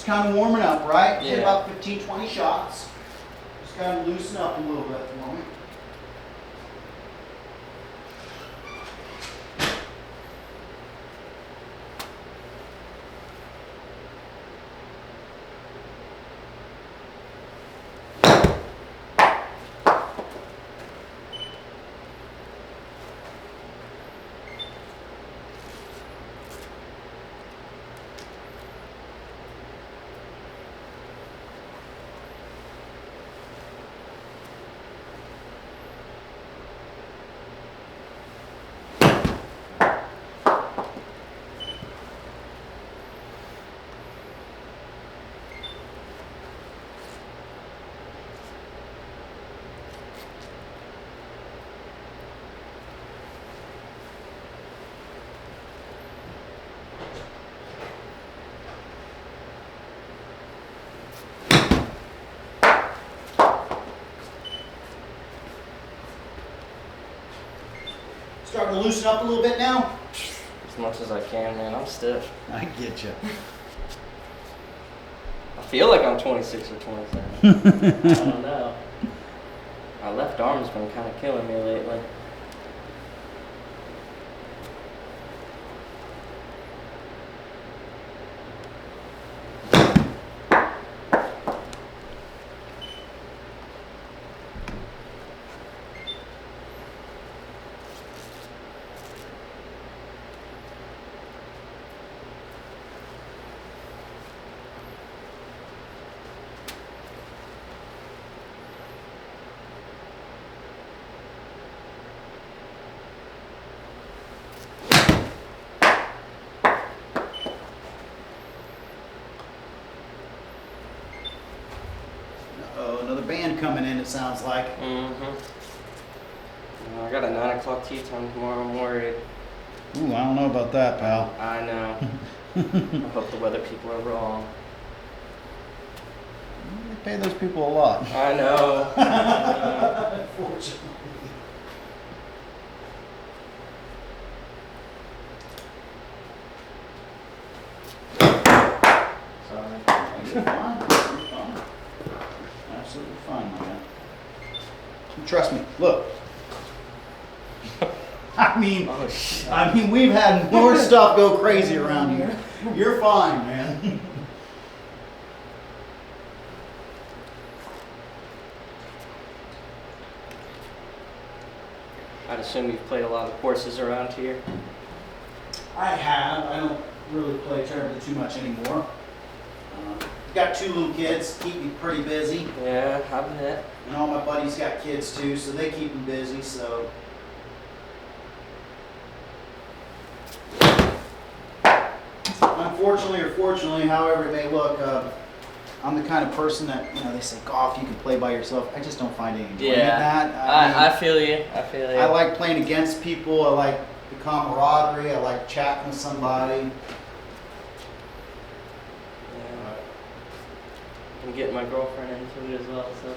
kind of warming up, right? Yeah. Hit about 15, 20 shots. Just kind of loosen up a little bit for me. Starting to loosen up a little bit now? As much as I can, man. I'm stiff. I get you. I feel like I'm 26 or 27. I don't know. My left arm's been kind of killing me lately. Oh, another band coming in, it sounds like. I got a 9 o'clock tea time tomorrow. I'm worried. Ooh, I don't know about that, pal. I know. I hope the weather people are wrong. They pay those people a lot. I know. Unfortunately. Sorry. You're fine. You're fine. Absolutely fine, my man. Trust me. Look. I mean, we've had more stuff go crazy around here. You're fine, man. I'd assume you've played a lot of courses around here. I have. I don't really play terribly too much anymore. Got 2 little kids, keep me pretty busy. Yeah, I bet. And all my buddies got kids too, so they keep me busy, so. Unfortunately or fortunately, however it may look, I'm the kind of person that, they say golf, you can play by yourself. I just don't find any enjoyment in that. I feel you. I feel you. I like playing against people. I like the camaraderie. I like chatting with somebody. I'm getting my girlfriend into it as well, so.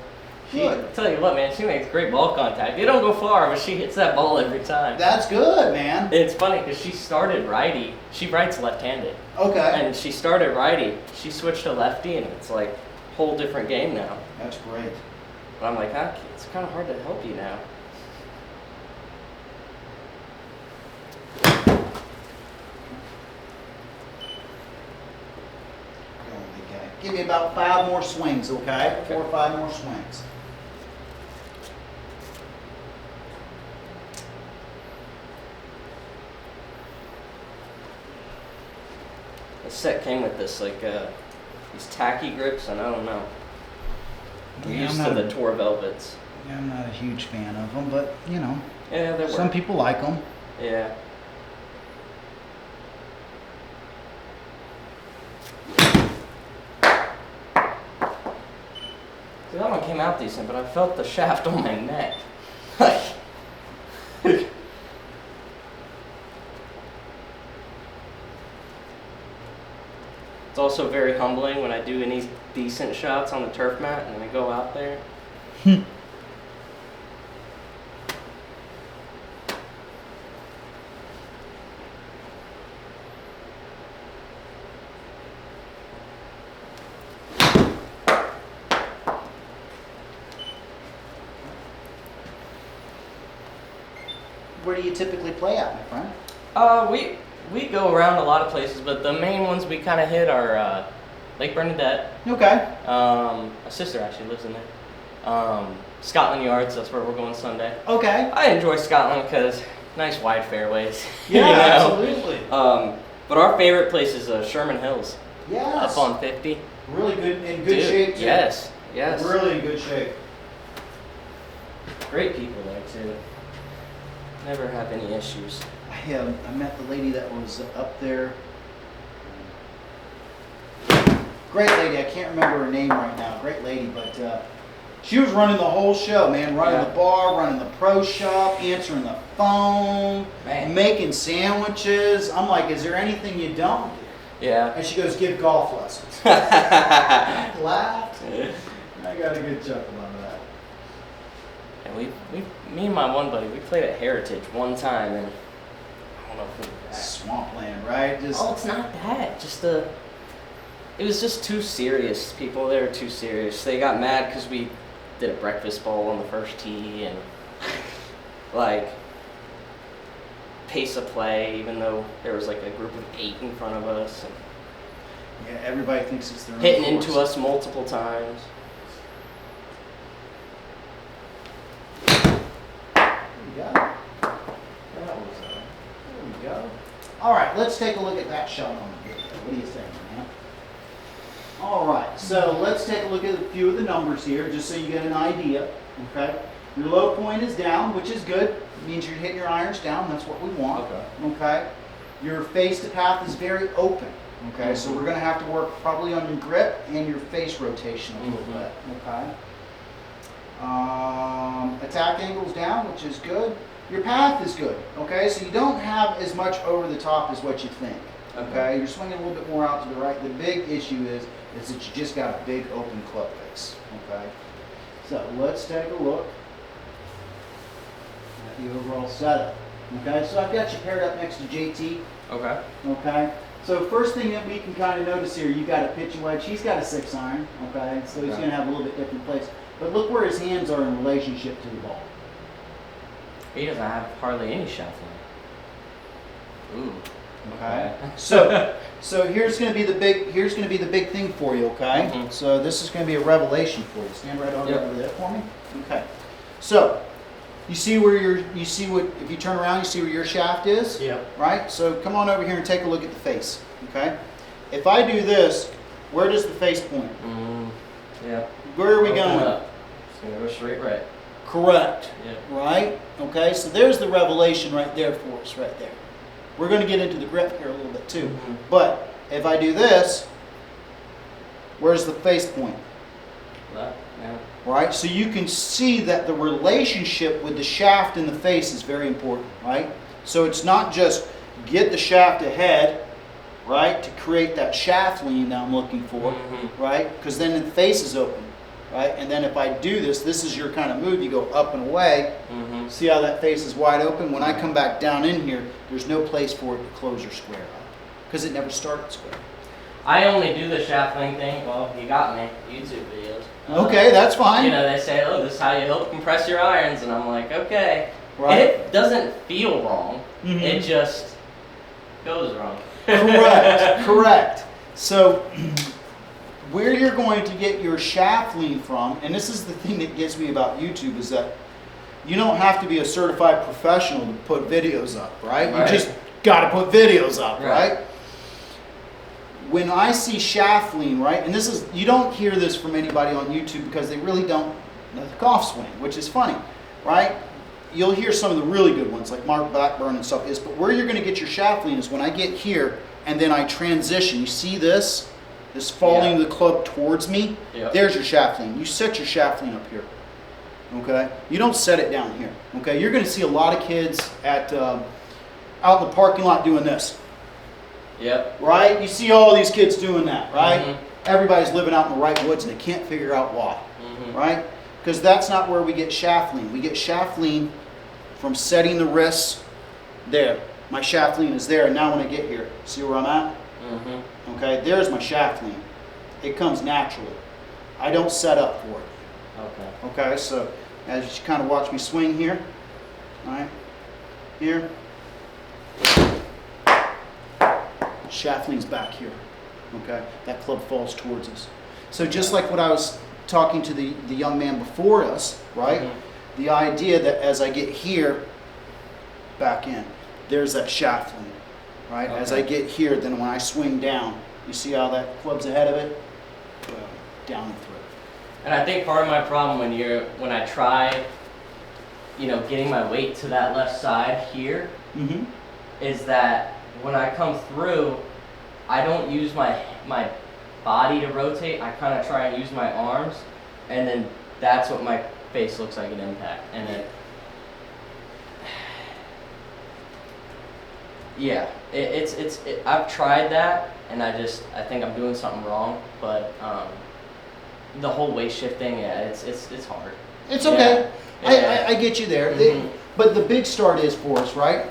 Good. I tell you what, man, she makes great ball contact. They don't go far, but she hits that ball every time. That's good, man. It's funny because she started righty. She writes left-handed. Okay. And she started righty. She switched to lefty, and it's like a whole different game now. That's great. But I'm like, it's kind of hard to help you now. Give me about 5 more swings, okay? 4 or 5 more swings. The set came with this, like, these tacky grips, and I don't know. I'm used to the Tour Velvets. Yeah, I'm not a huge fan of them, but, Yeah, they're some people like them. Yeah. See, that one came out decent, but I felt the shaft on my neck. It's also very humbling when I do any decent shots on the turf mat and I go out there. where do you typically play at, my friend? We go around a lot of places, but the main ones we kind of hit are Lake Bernadette. Okay. My sister actually lives in there. Scotland Yards, that's where we're going Sunday. Okay. I enjoy Scotland because nice wide fairways. Yeah, you know? absolutely. But our favorite place is Sherman Hills. Yes. Up on 50. Really good, in good Dude, shape too. Yes, yes. Really in good shape. Great people there too. Never have any issues. I met the lady that was up there. Great lady, I can't remember her name right now. Great lady, but she was running the whole show, man. Running the bar, running the pro shop, answering the phone, making sandwiches. I'm like, is there anything you don't do? Yeah. And she goes, give golf lessons. I laughed. I got a good chuckle out of that. And me and my one buddy, we played at Heritage one time, and I don't know if it was Swampland, right? Just, oh, it's not that. It was just too serious. People there were too serious. They got mad because we did a breakfast bowl on the first tee and like pace of play, even though there was like a group of 8 in front of us. And yeah, everybody thinks it's their own hitting course. into us multiple times. There you go. That was, There we go. All right, let's take a look at that shot on the video. What do you think, man? All right, so let's take a look at a few of the numbers here, just so you get an idea. Okay, your low point is down, which is good. It means you're hitting your irons down. That's what we want. Okay. Okay. Your face to path is very open. Okay, so we're going to have to work probably on your grip and your face rotation a little bit. Okay. Attack angle's down, which is good. Your path is good. Okay, so you don't have as much over the top as what you think. Okay, you're swinging a little bit more out to the right. The big issue is that you just got a big open club face. Okay, so let's take a look at the overall setup. Okay, so I've got you paired up next to JT. okay. Okay, so first thing that we can kind of notice here, you got a pitching wedge. He's got a 6-iron. Okay, so he's going to have a little bit different place. But look where his hands are in relationship to the ball. He doesn't have hardly any shots in it. Ooh. Okay. So here's going to be the big thing for you. Okay. Mhm. So this is going to be a revelation for you. Stand right over Yep. there for me. Okay. So you see if you turn around, you see where your shaft is. Yep. Right. So come on over here and take a look at the face. Okay. If I do this, where does the face point? Yeah. Where are we Open going? up. It's gonna go straight right. Correct. Yep. Right? Okay, so there's the revelation right there for us, right there. We're going to get into the grip here a little bit too. Mhm. But if I do this, where's the face point? Left. Yeah. Right? So you can see that the relationship with the shaft and the face is very important, right? So it's not just get the shaft ahead, right, to create that shaft lean that I'm looking for, right? Because then the face is open. Right, and then if I do this, this is your kind of move. You go up and away. See how that face is wide open? When I come back down in here, there's no place for it to close your square up because it never started square. I only do the shaft lean thing. Well, you got me. YouTube videos. Okay, that's fine. You know, they say, "Oh, this is how you help compress your irons," and I'm like, "Okay." Right. And it doesn't feel wrong. Mhm. It just goes wrong. Correct. Correct. So. Where you're going to get your shaft lean from, and this is the thing that gets me about YouTube, is that you don't have to be a certified professional to put videos up, right? You just got to put videos up, right? When I see shaft lean, right, and this is, you don't hear this from anybody on YouTube because they really don't know the golf swing, which is funny, right? You'll hear some of the really good ones, like Mark Blackburn and stuff, but where you're going to get your shaft lean is when I get here and then I transition. You see this? This falling the club towards me, there's your shaft lean. You set your shaft lean up here, okay? You don't set it down here, okay? You're going to see a lot of kids at out in the parking lot doing this. Yep. Right? You see all these kids doing that, right? Everybody's living out in the right woods and they can't figure out why, right? Because that's not where we get shaft lean. We get shaft lean from setting the wrists there. My shaft lean is there, and now when I get here, see where I'm at? Okay, there's my shaft lean. It comes naturally. I don't set up for it. Okay, so as you kind of watch me swing here, all right? here. Shaft lean's back here. Okay, that club falls towards us. So just like what I was talking to the young man before us, right? Mm-hmm. The idea that as I get here, back in, there's that shaft lean, right? As I get here, then when I swing down, you see how that club's ahead of it? Down and through. And I think part of my problem when I try, getting my weight to that left side here, Mm-hmm. is that when I come through, I don't use my body to rotate. I kind of try and use my arms, and then that's what my face looks like an impact. And then, yeah, I've tried that, and I think I'm doing something wrong. But the whole weight shifting, yeah, it's hard. It's okay. Yeah. I get you there. Mm-hmm. But the big start is for us, right?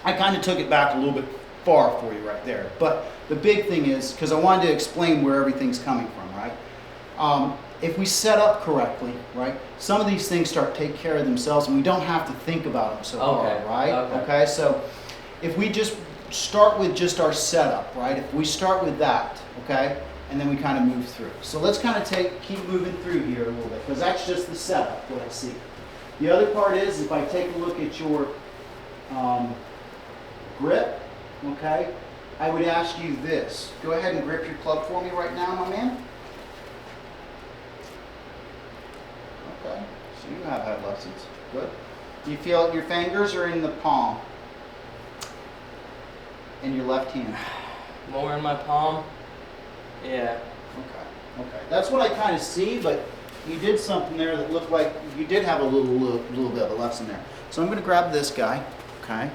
I kind of took it back a little bit far for you right there. But the big thing is, because I wanted to explain where everything's coming from, right? If we set up correctly, right, some of these things start to take care of themselves, and we don't have to think about them so hard, right? Okay, so if we just start with just our setup, right? If we start with that, okay, and then we kind of move through. So let's kind of keep moving through here a little bit, because that's just the setup, what I see. The other part is, if I take a look at your grip, okay, I would ask you this. Go ahead and grip your club for me right now, my man. Okay, so you have had lessons. Good. Do you feel your fingers are in the palm? In your left hand? More in my palm. Yeah. Okay. That's what I kind of see, but you did something there that looked like you did have a little bit of a lesson there. So I'm going to grab this guy, okay?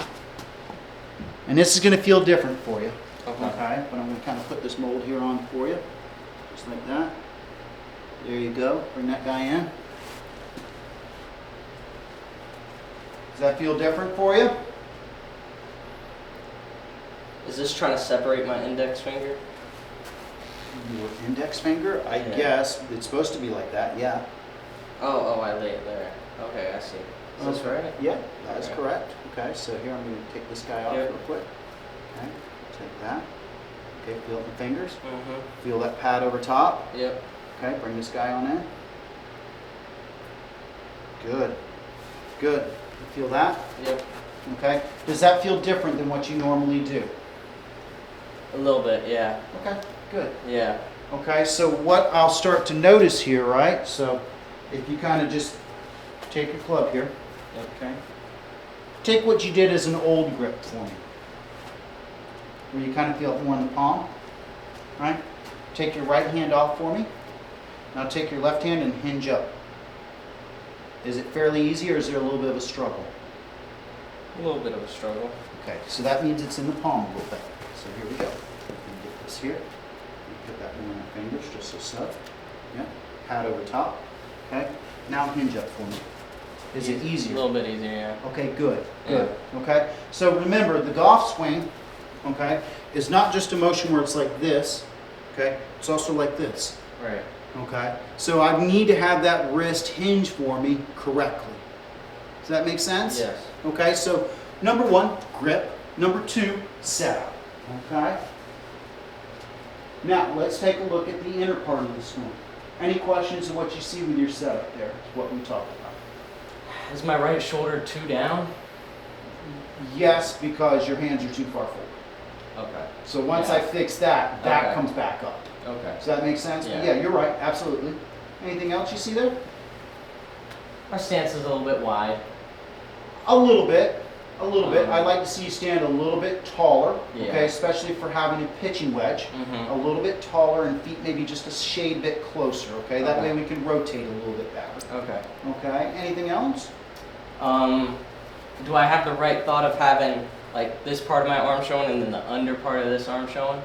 And this is going to feel different for you, okay? But I'm going to kind of put this mold here on for you, just like that. There you go. Bring that guy in. Does that feel different for you? Is this trying to separate my index finger? Your index finger? I guess it's supposed to be like that, yeah. Oh, I lay it there. Okay, I see. Is this right? Yeah, that is correct. Okay, so here I'm going to take this guy off real quick. Okay, take that. Okay, feel it in the fingers. Mm-hmm. Feel that pad over top. Yep. Okay, bring this guy on in. Good. Good. You feel that? Yep. Okay. Does that feel different than what you normally do? A little bit, yeah. Okay, good. Yeah. Okay, so what I'll start to notice here, right? So if you kind of just take your club here, okay? Take what you did as an old grip for me, where you kind of feel it more in the palm, right? Take your right hand off for me. Now take your left hand and hinge up. Is it fairly easy, or is there a little bit of a struggle? A little bit of a struggle. Okay, so that means it's in the palm a little bit. So here we go. Get this here. Put that one on my fingers, just so. Yeah. Pad over top. Okay. Now hinge up for me. Is it easier? A little bit easier, yeah. Okay, good. Good. Okay. So remember, the golf swing, okay, is not just a motion where it's like this. Okay. It's also like this. Right. Okay. So I need to have that wrist hinge for me correctly. Does that make sense? Yes. Okay. So number one, grip. Number two, setup. Okay. Now let's take a look at the inner part of the swing. Any questions of what you see with your setup there? Is what we talked about. Is my right shoulder too down? Yes, because your hands are too far forward. Okay. So once I fix that, that Okay. comes back up. Okay. Does that make sense? Yeah. But yeah, you're right. Absolutely. Anything else you see there? My stance is a little bit wide. A little bit. A little bit. I'd like to see you stand a little bit taller, Yeah. okay, especially for having a pitching wedge. Mm-hmm. A little bit taller and feet maybe just a shade bit closer, okay? That way we can rotate a little bit better. Okay. Okay, anything else? Do I have the right thought of having like this part of my arm showing and then the under part of this arm showing?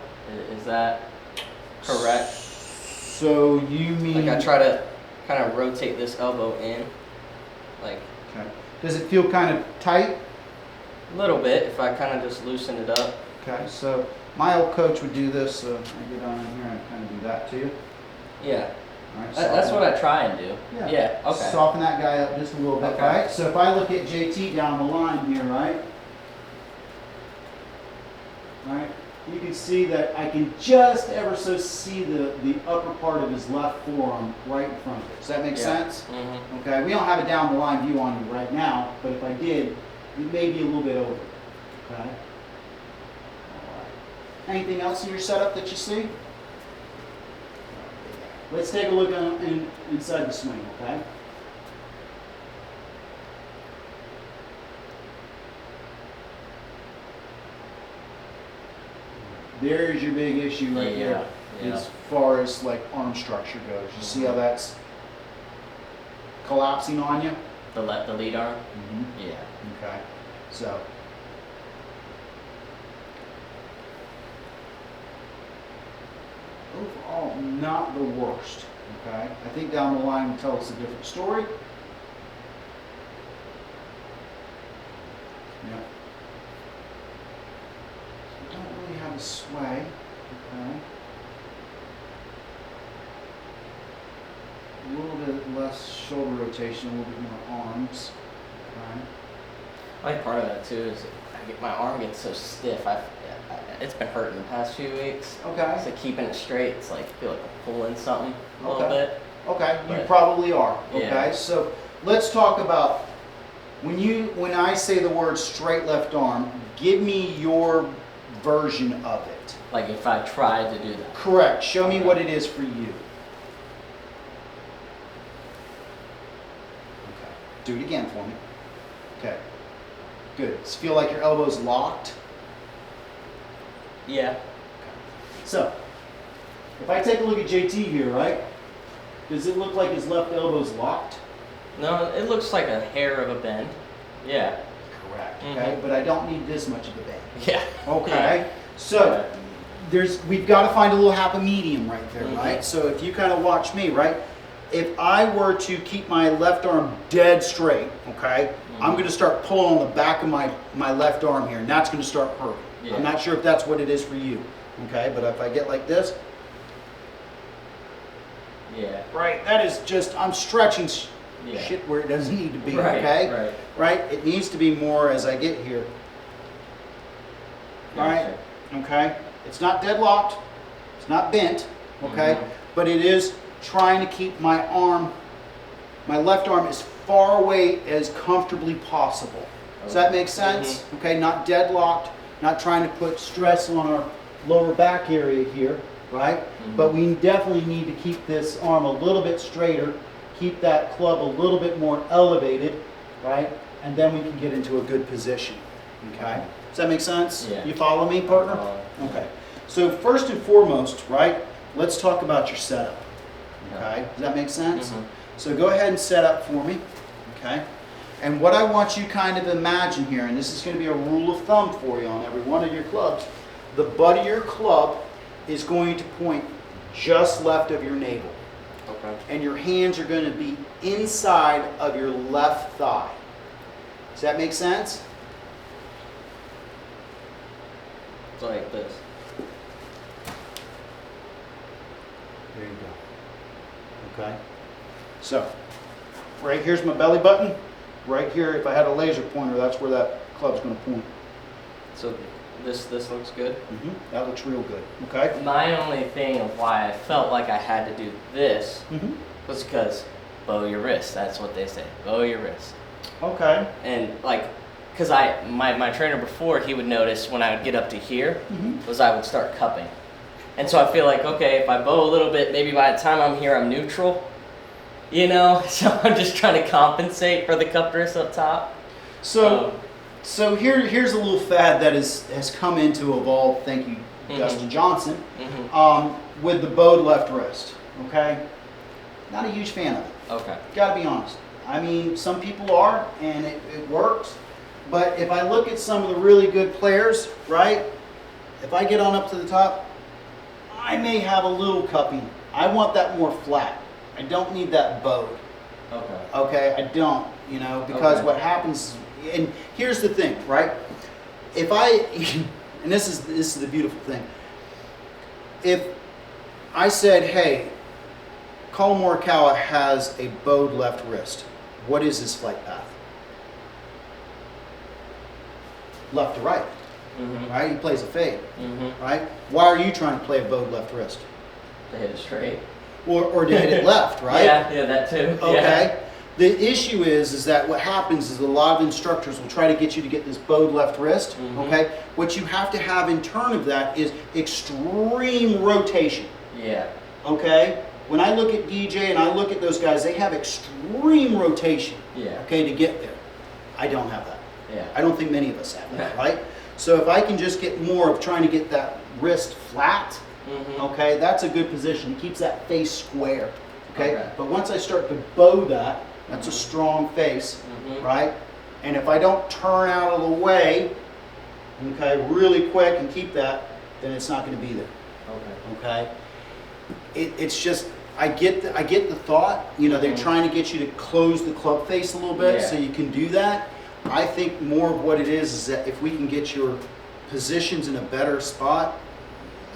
Is that correct? So you mean... Like I try to kind of rotate this elbow in, like Okay. Does it feel kind of tight? a little bit if I kind of just loosen it up. Okay, so my old coach would do this, so I get on in here and kind of do that to you. Yeah. All right, That's soften what it. I try and do. Yeah. Okay. Soften that guy up just a little bit, Okay. right? So if I look at JT down the line here, right? Right? You can see that I can just ever so see the upper part of his left forearm right in front of it. Does that make sense? Mm-hmm. Okay, we don't have a down the line view on you right now, but if I did, it may be a little bit over. Okay? All right. Anything else in your setup that you see? Let's take a look inside the swing, okay? There's your big issue right there, Yeah. as far as like arm structure goes. You see how that's collapsing on you? The lead arm. Yeah. Okay. So. Overall, not the worst. Okay. I think down the line will tell us a different story. Yeah. So don't really have a sway. Okay. A little bit less shoulder rotation, a little bit more arms. Okay. I think part of that too is my arm gets so stiff. It's been hurting the past few weeks. Okay. So keeping it straight, it's like I feel like I'm pulling something a little Okay. bit. Okay, you But- probably are. Okay, Yeah. so let's talk about when I say the word straight left arm, give me your version of it. Like if I tried to do that. Correct. Show me what it is for you. Okay. Do it again for me. Okay. Good. Does it feel like your elbow's locked? Yeah. So, if I take a look at JT here, right? Does it look like his left elbow's locked? No, it looks like a hair of a bend. Yeah. Correct. Okay, but I don't need this much of a bend. Yeah. Okay, so we've got to find a little happy medium right there, Mhm. right? So if you kind of watch me, right? If I were to keep my left arm dead straight, okay, I'm going to start pulling on the back of my left arm here, and that's going to start hurting. Yeah. I'm not sure if that's what it is for you, okay? But if I get like this, Yeah. right, that is just, I'm stretching Yeah. shit where it doesn't need to be, Right, okay? right. Right? It needs to be more as I get here. All right? Okay? It's not deadlocked. It's not bent. Okay? Mhm. But it is trying to keep my arm, my left arm, as far away as comfortably possible. Does that make sense? Okay? Not deadlocked. Not trying to put stress on our lower back area here. Right? But we definitely need to keep this arm a little bit straighter. Keep that club a little bit more elevated. Right? And then we can get into a good position. Okay? Does that make sense? Yeah. You follow me, partner? Okay. So first and foremost, right, let's talk about your setup. Okay? Does that make sense? Mhm. So go ahead and set up for me. Okay? And what I want you kind of imagine here, and this is going to be a rule of thumb for you on every one of your clubs, the butt of your club is going to point just left of your navel. Okay. And your hands are going to be inside of your left thigh. Does that make sense? It's like this. There you go. Okay. So, right here's my belly button. Right here, if I had a laser pointer, that's where that club's going to point. So this looks good. That looks real good. Okay. My only thing of why I felt like I had to do this was because bow your wrist. That's what they say. Bow your wrist. Okay. And like, cause my trainer before, he would notice when I would get up to here, was I would start cupping. And so I feel like, okay, if I bow a little bit, maybe by the time I'm here, I'm neutral. You know, so I'm just trying to compensate for the cupped wrist up top. So, here's a little fad that has come into evolve. Thank you, Dustin Johnson, with the bowed left wrist. Okay. Not a huge fan of it. Okay. Got to be honest. I mean, some people are, and it works. But if I look at some of the really good players, right? If I get on up to the top, I may have a little cupping. I want that more flat. I don't need that bowed. Okay. Okay, I don't, because Okay. what happens, and here's the thing, right? If I, and this is the beautiful thing. If I said, hey, Colin Morikawa has a bowed left wrist. What is his flight path? Left to right, right? He plays a fade, right? Why are you trying to play a bowed left wrist? To hit it straight. Or to hit it left, right? Yeah, that too. Okay. Yeah. The issue is that what happens is a lot of instructors will try to get you to get this bowed left wrist, okay? What you have to have in turn of that is extreme rotation, Yeah. okay? When I look at DJ and I look at those guys, they have extreme rotation, Yeah. okay, to get there. I don't have that. Yeah. I don't think many of us have that, right? So if I can just get more of trying to get that wrist flat, okay, that's a good position. It keeps that face square, okay? But once I start to bow that, that's a strong face, right? And if I don't turn out of the way, okay, really quick and keep that, then it's not going to be there, okay? It's just, I get the thought, you know, they're trying to get you to close the club face a little bit so you can do that. I think more of what it is that if we can get your positions in a better spot,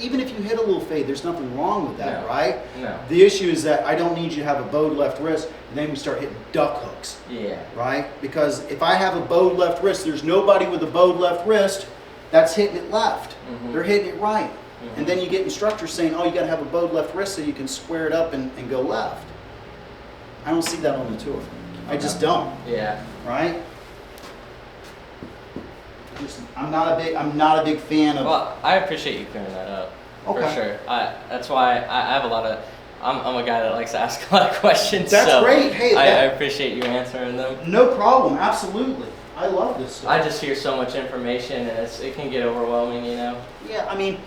even if you hit a little fade, there's nothing wrong with that, right? No. The issue is that I don't need you to have a bowed left wrist, and then we start hitting duck hooks. Yeah. Right? Because if I have a bowed left wrist, there's nobody with a bowed left wrist that's hitting it left. They're hitting it right. And then you get instructors saying, oh, you got to have a bowed left wrist so you can square it up and go left. I don't see that on the tour. I just don't. Yeah. Right? I'm not a big fan of. Well, I appreciate you clearing that up. Okay. For sure. That's why I have a lot of. I'm a guy that likes to ask a lot of questions. That's so great. Hey, I appreciate you answering them. No problem. Absolutely. I love this stuff. I just hear so much information, and it can get overwhelming, you know. Yeah, I mean,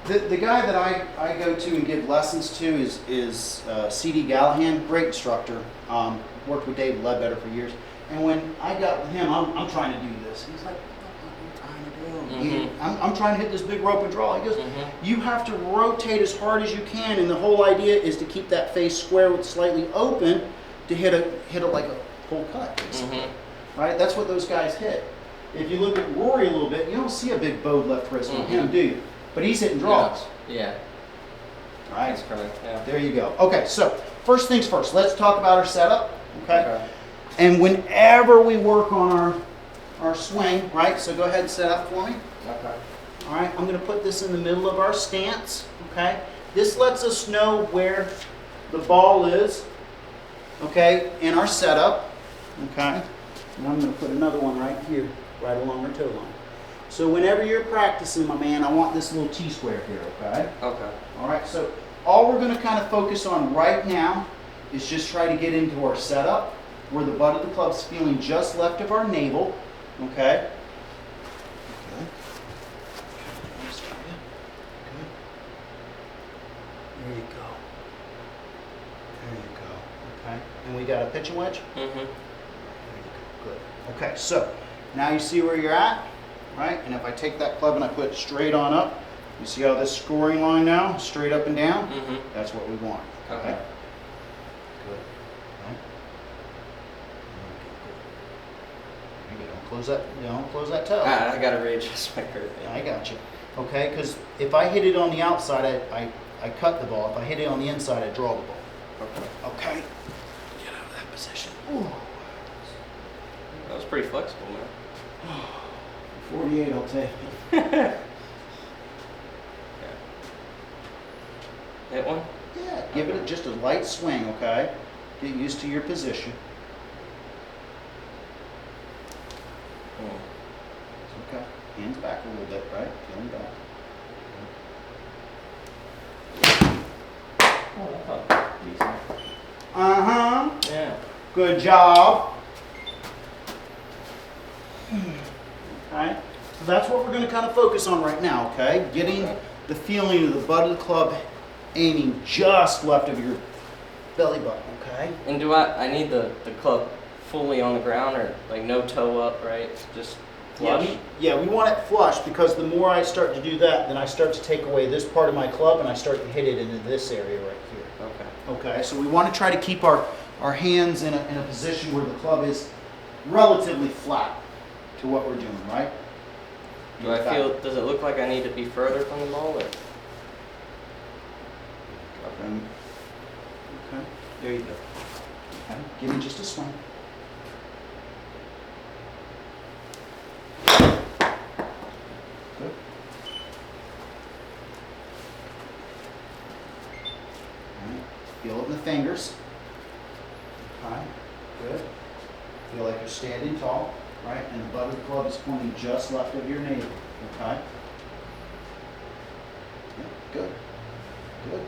the guy that I go to and give lessons to is C.D. Gallahan, great instructor. Worked with David Ledbetter for years. And when I got with him, I'm trying to do this. He's like, I'm trying to hit this big rope and draw. He goes, you have to rotate as hard as you can, and the whole idea is to keep that face square with slightly open to hit it like a full cut, basically. Right? That's what those guys hit. If you look at Rory a little bit, you don't see a big bowed left wrist on him, do you? But he's hitting draws. Yeah. Right? That's correct. Yeah. There you go. Okay, so first things first, let's talk about our setup. Okay. And whenever we work on our swing, right? So go ahead and set up for me. Okay. All right, I'm going to put this in the middle of our stance. Okay. This lets us know where the ball is. Okay, in our setup. Okay. And I'm going to put another one right here, right along our toe line. So whenever you're practicing, my man, I want this little T-square here. Okay. Okay. All right. So all we're going to kind of focus on right now is just try to get into our setup where the butt of the club's feeling just left of our navel. Okay. Okay. Nice try. Good. There you go. There you go. Okay. And we got a pitching wedge? There you go. Good. Okay, so now you see where you're at, right? And if I take that club and I put it straight on up, you see how this scoring line now, straight up and down? That's what we want. Okay. Good. Okay. Close that, close that toe. I gotta readjust my curve. Yeah, I got you. Okay, because if I hit it on the outside, I cut the ball. If I hit it on the inside, I draw the ball. Okay. Okay. Get out of that position. Ooh. That was pretty flexible, man. 48, I'll take. Hit one? Yeah, give it just a light swing, okay? Get used to your position. Okay. Hands back a little bit, right? Feeling back. Oh, that felt decent. Uh-huh. Yeah. Good job. Okay. So that's what we're going to kind of focus on right now, okay? Getting the feeling of the butt of the club aiming just left of your belly button, okay? And do I need the club fully on the ground, or like no toe up, right? Just flush? Yeah, we want it flush, because the more I start to do that, then I start to take away this part of my club and I start to hit it into this area right here. Okay. Okay, so we want to try to keep our hands in a position where the club is relatively flat to what we're doing, right? Does it look like I need to be further from the ball? Or? Okay. There you go. Okay. Give me just a swing. Good. All right. Feel it in the fingers. Okay. Good. Feel like you're standing tall, right? And the butt of the club is pointing just left of your navel. Okay. Yeah, good. Good.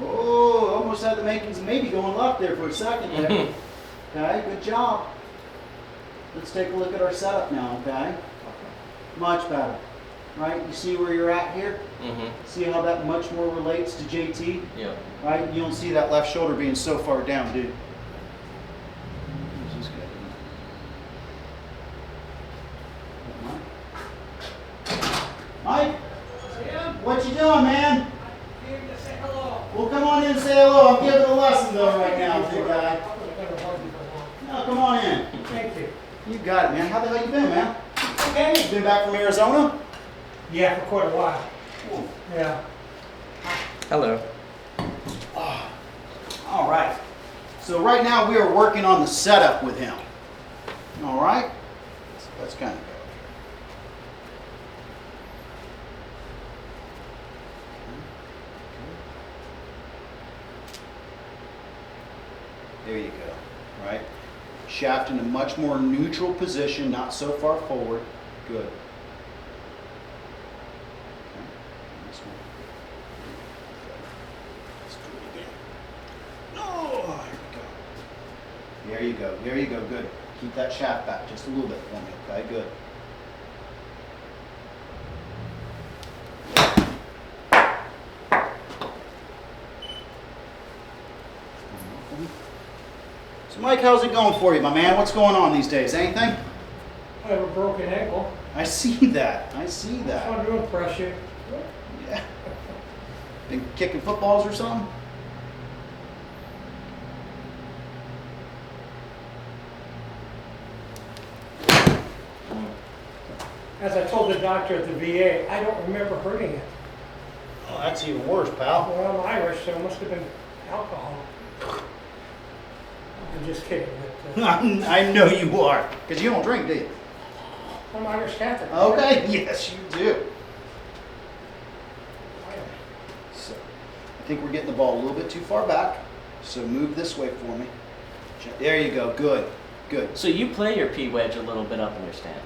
Oh, almost had the makings of maybe going left there for a second there. Okay, good job. Let's take a look at our setup now, okay? Much better. Right? You see where you're at here? See how that much more relates to JT? Yep. Right? You don't see that left shoulder being so far down, dude. This is good. Mike? What you doing, man? Came to say hello. Well, come on in and say hello. I'm giving a lesson though right now, big guy. No, come on in. Thank you. You got it, man. How the hell you been, man? Okay. You been back from Arizona? Yeah, for quite a while. Cool. Yeah. Hello. All right. So right now we are working on the setup with him. All right? So let's kind of go. There you go. Right? Shaft in a much more neutral position, not so far forward. Good. Okay. This one. Let's do it again. Oh, here we go. There you go. There you go. Good. Keep that shaft back just a little bit for me. Okay, good. So Mike, how's it going for you, my man? What's going on these days? Anything? I have a broken ankle. I see that. I see Just that. wanted to impress you. Yeah. Been kicking footballs or something? As I told the doctor at the VA, I don't remember hurting it. Oh, that's even worse, pal. Well, I'm Irish, so it must have been alcohol. I'm just kidding. But, I know you are, because you don't drink, do you? I'm Irish Catholic. Okay, yes, you do. So, I think we're getting the ball a little bit too far back. So move this way for me. There you go. Good. Good. So you play your P wedge a little bit up in your stance?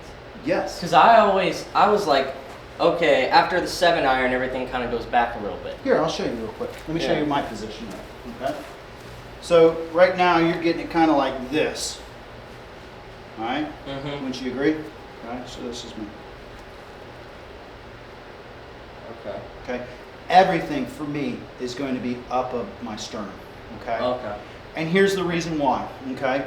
Yes. Because I was like, okay, after the 7-iron, everything kind of goes back a little bit. Here, I'll show you real quick. Let me show Yeah. you my position. Okay. So right now you're getting it kind of like this. All right. Mm-hmm. Wouldn't you agree? All right. So this is me. Okay. Okay. Everything for me is going to be up of my sternum. Okay. Okay. And here's the reason why. Okay.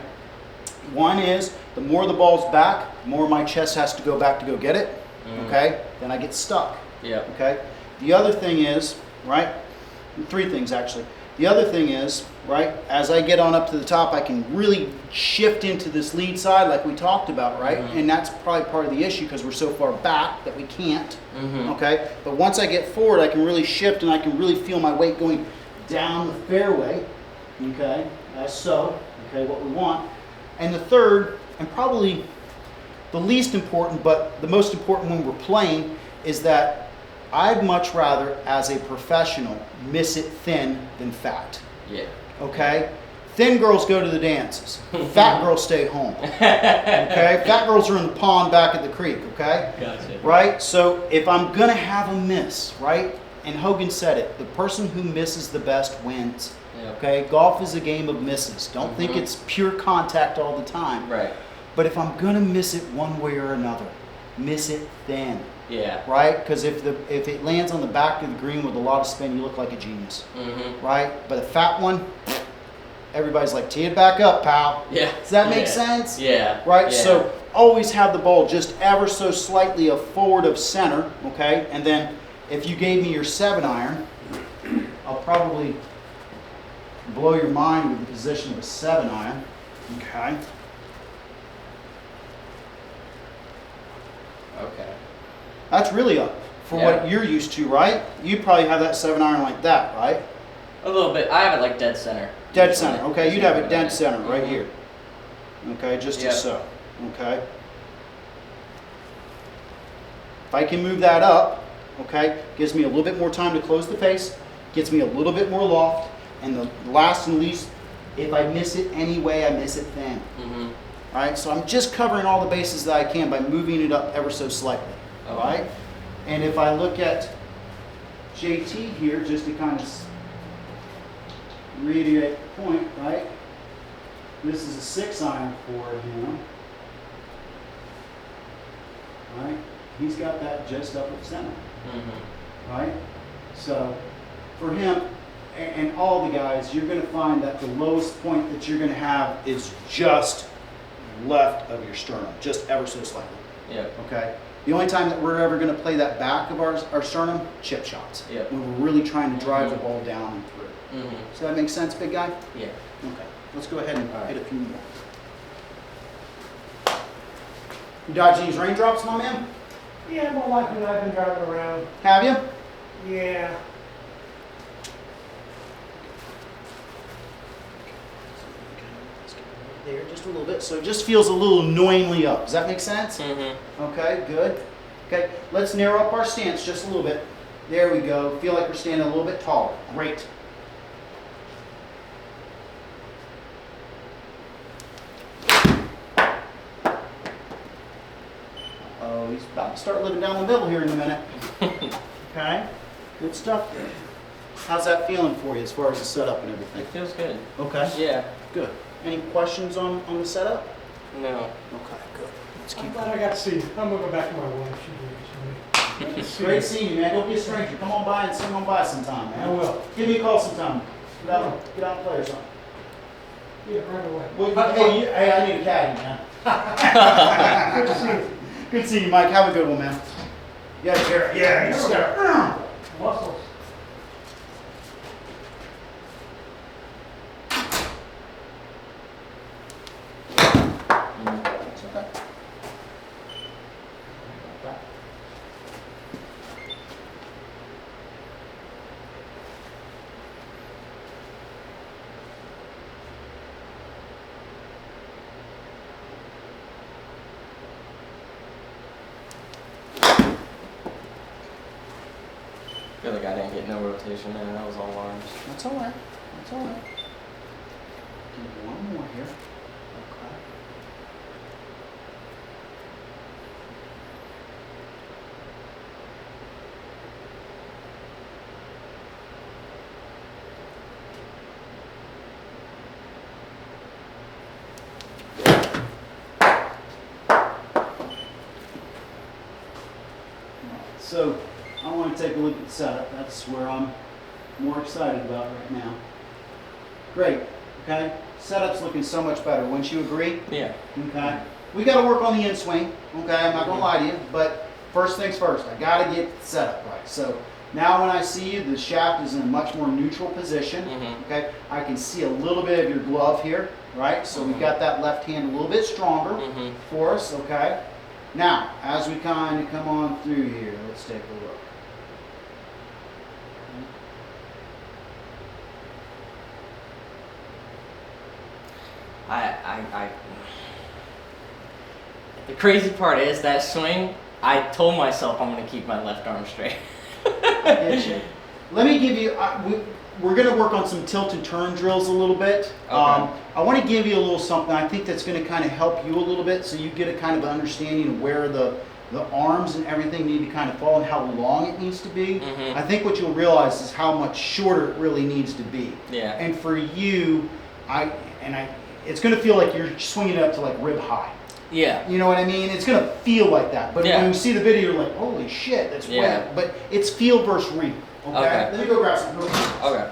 One is the more the ball's back, the more my chest has to go back to go get it. Okay. Then I get stuck. Yep. Okay. The other thing is, right? Three things actually. The other thing is, right, as I get on up to the top, I can really shift into this lead side like we talked about, right? Mhm. And that's probably part of the issue because we're so far back that we can't, Mm-hmm. okay? But once I get forward, I can really shift and I can really feel my weight going down the fairway, okay? As so, okay, what we want. And the third, and probably the least important, but the most important when we're playing, is that I'd much rather, as a professional, miss it thin than fat. Yeah. Okay? Thin girls go to the dances. Fat girls stay home. Okay? Fat girls are in the pond back at the creek. Okay? Gotcha. Right? So if I'm going to have a miss, right? And Hogan said it, the person who misses the best wins. Yep. Okay? Golf is a game of misses. Don't think Mhm. it's pure contact all the time. Right. But if I'm going to miss it one way or another, miss it thin. Yeah. Right? Because if it lands on the back of the green with a lot of spin, you look like a genius. Mm-hmm. Right? But a fat one, everybody's like, tee it back up, pal. Yeah. Does that make Yeah. sense? Yeah. Right? Yeah. So always have the ball just ever so slightly forward of center, okay? And then if you gave me your 7-iron, I'll probably blow your mind with the position of a 7-iron, okay? Okay. That's really up for what you're used to, right? You probably have that 7-iron like that, right? A little bit. I have it like dead center. Dead center. Okay, you'd have it dead center right Mhm. here. Okay, just as so. Okay. If I can move that up, okay, gives me a little bit more time to close the face, gets me a little bit more loft, and the last and least, if I miss it anyway, I miss it thin. Mm-hmm. All right, so I'm just covering all the bases that I can by moving it up ever so slightly. All right, and if I look at JT here, just to kind of reiterate the point, right? This is a 6-iron for him. Right? He's got that just up at center. Mm-hmm. Right? So for him and all the guys, you're going to find that the lowest point that you're going to have is just left of your sternum, just ever so slightly. Yep. Okay? The only time that we're ever going to play that back of our sternum, chip shots. Yep. When we're really trying to drive the ball down and through. Mm-hmm. Does that make sense, big guy? Yeah. Okay. Let's go ahead and All right. hit a few more. You dodging these raindrops, my man? Yeah, more likely I've been driving around. Have you? Yeah. There, just a little bit. So it just feels a little annoyingly up. Does that make sense? Mm-hmm. Okay, good. Okay, let's narrow up our stance just a little bit. There we go. Feel like we're standing a little bit taller. Great. Oh, he's about to start living down the middle here in a minute. Okay, good stuff there. How's that feeling for you as far as the setup and everything? It feels good. Okay, Yeah. good. Any questions on the setup? No. Okay, good. Let's I'm keep glad I got to see you. I'm going to go back to my wife. She did. It's great seeing you, man. Don't be a stranger. Come on by and swing on by sometime, man. I will. Give me a call sometime. Get out and play or something. Yeah, right away. Well, hey, I need a caddy, man. Good to see you. Good seeing you, Mike. Have a good one, man. Yeah, Jared. Yeah, you just gotta. Muscles. It's okay. I feel like I didn't get no rotation there. That was all arms. That's all right. That's all right. Do one more here. Okay. So I want to take a look at the setup. That's where I'm more excited about right now. Great. Okay. Setup's looking so much better. Wouldn't you agree? Yeah. Okay. We got to work on the in swing. Okay. I'm not going to lie to you, but first things first. I got to get the setup right. So now when I see you, the shaft is in a much more neutral position. Mm-hmm. Okay. I can see a little bit of your glove here. Right. So we've got that left hand a little bit stronger Mm-hmm. for us. Okay. Now, as we kind of come on through here, let's take a look. I the crazy part is that swing, I told myself I'm going to keep my left arm straight. I get you. Let me give you, we're going to work on some tilt and turn drills a little bit. Okay. I want to give you a little something I think that's going to kind of help you a little bit so you get a kind of understanding of where the arms and everything need to kind of fall and how long it needs to be. Mhm. I think what you'll realize is how much shorter it really needs to be. Yeah. And for you, it's going to feel like you're swinging it up to like rib high. Yeah. You know what I mean? It's going to feel like that. But Yeah. when you see the video, you're like, holy shit, that's Yeah. wet. But it's feel versus real. Okay? Okay. Let me go grab some. Okay.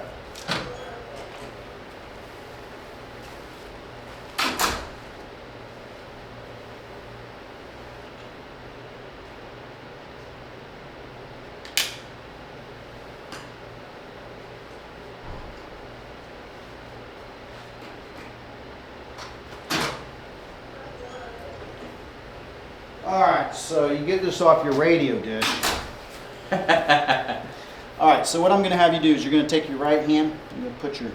All right, so you get this off your radio dish. All right, so what I'm gonna have you do is you're gonna take your right hand, you're gonna put your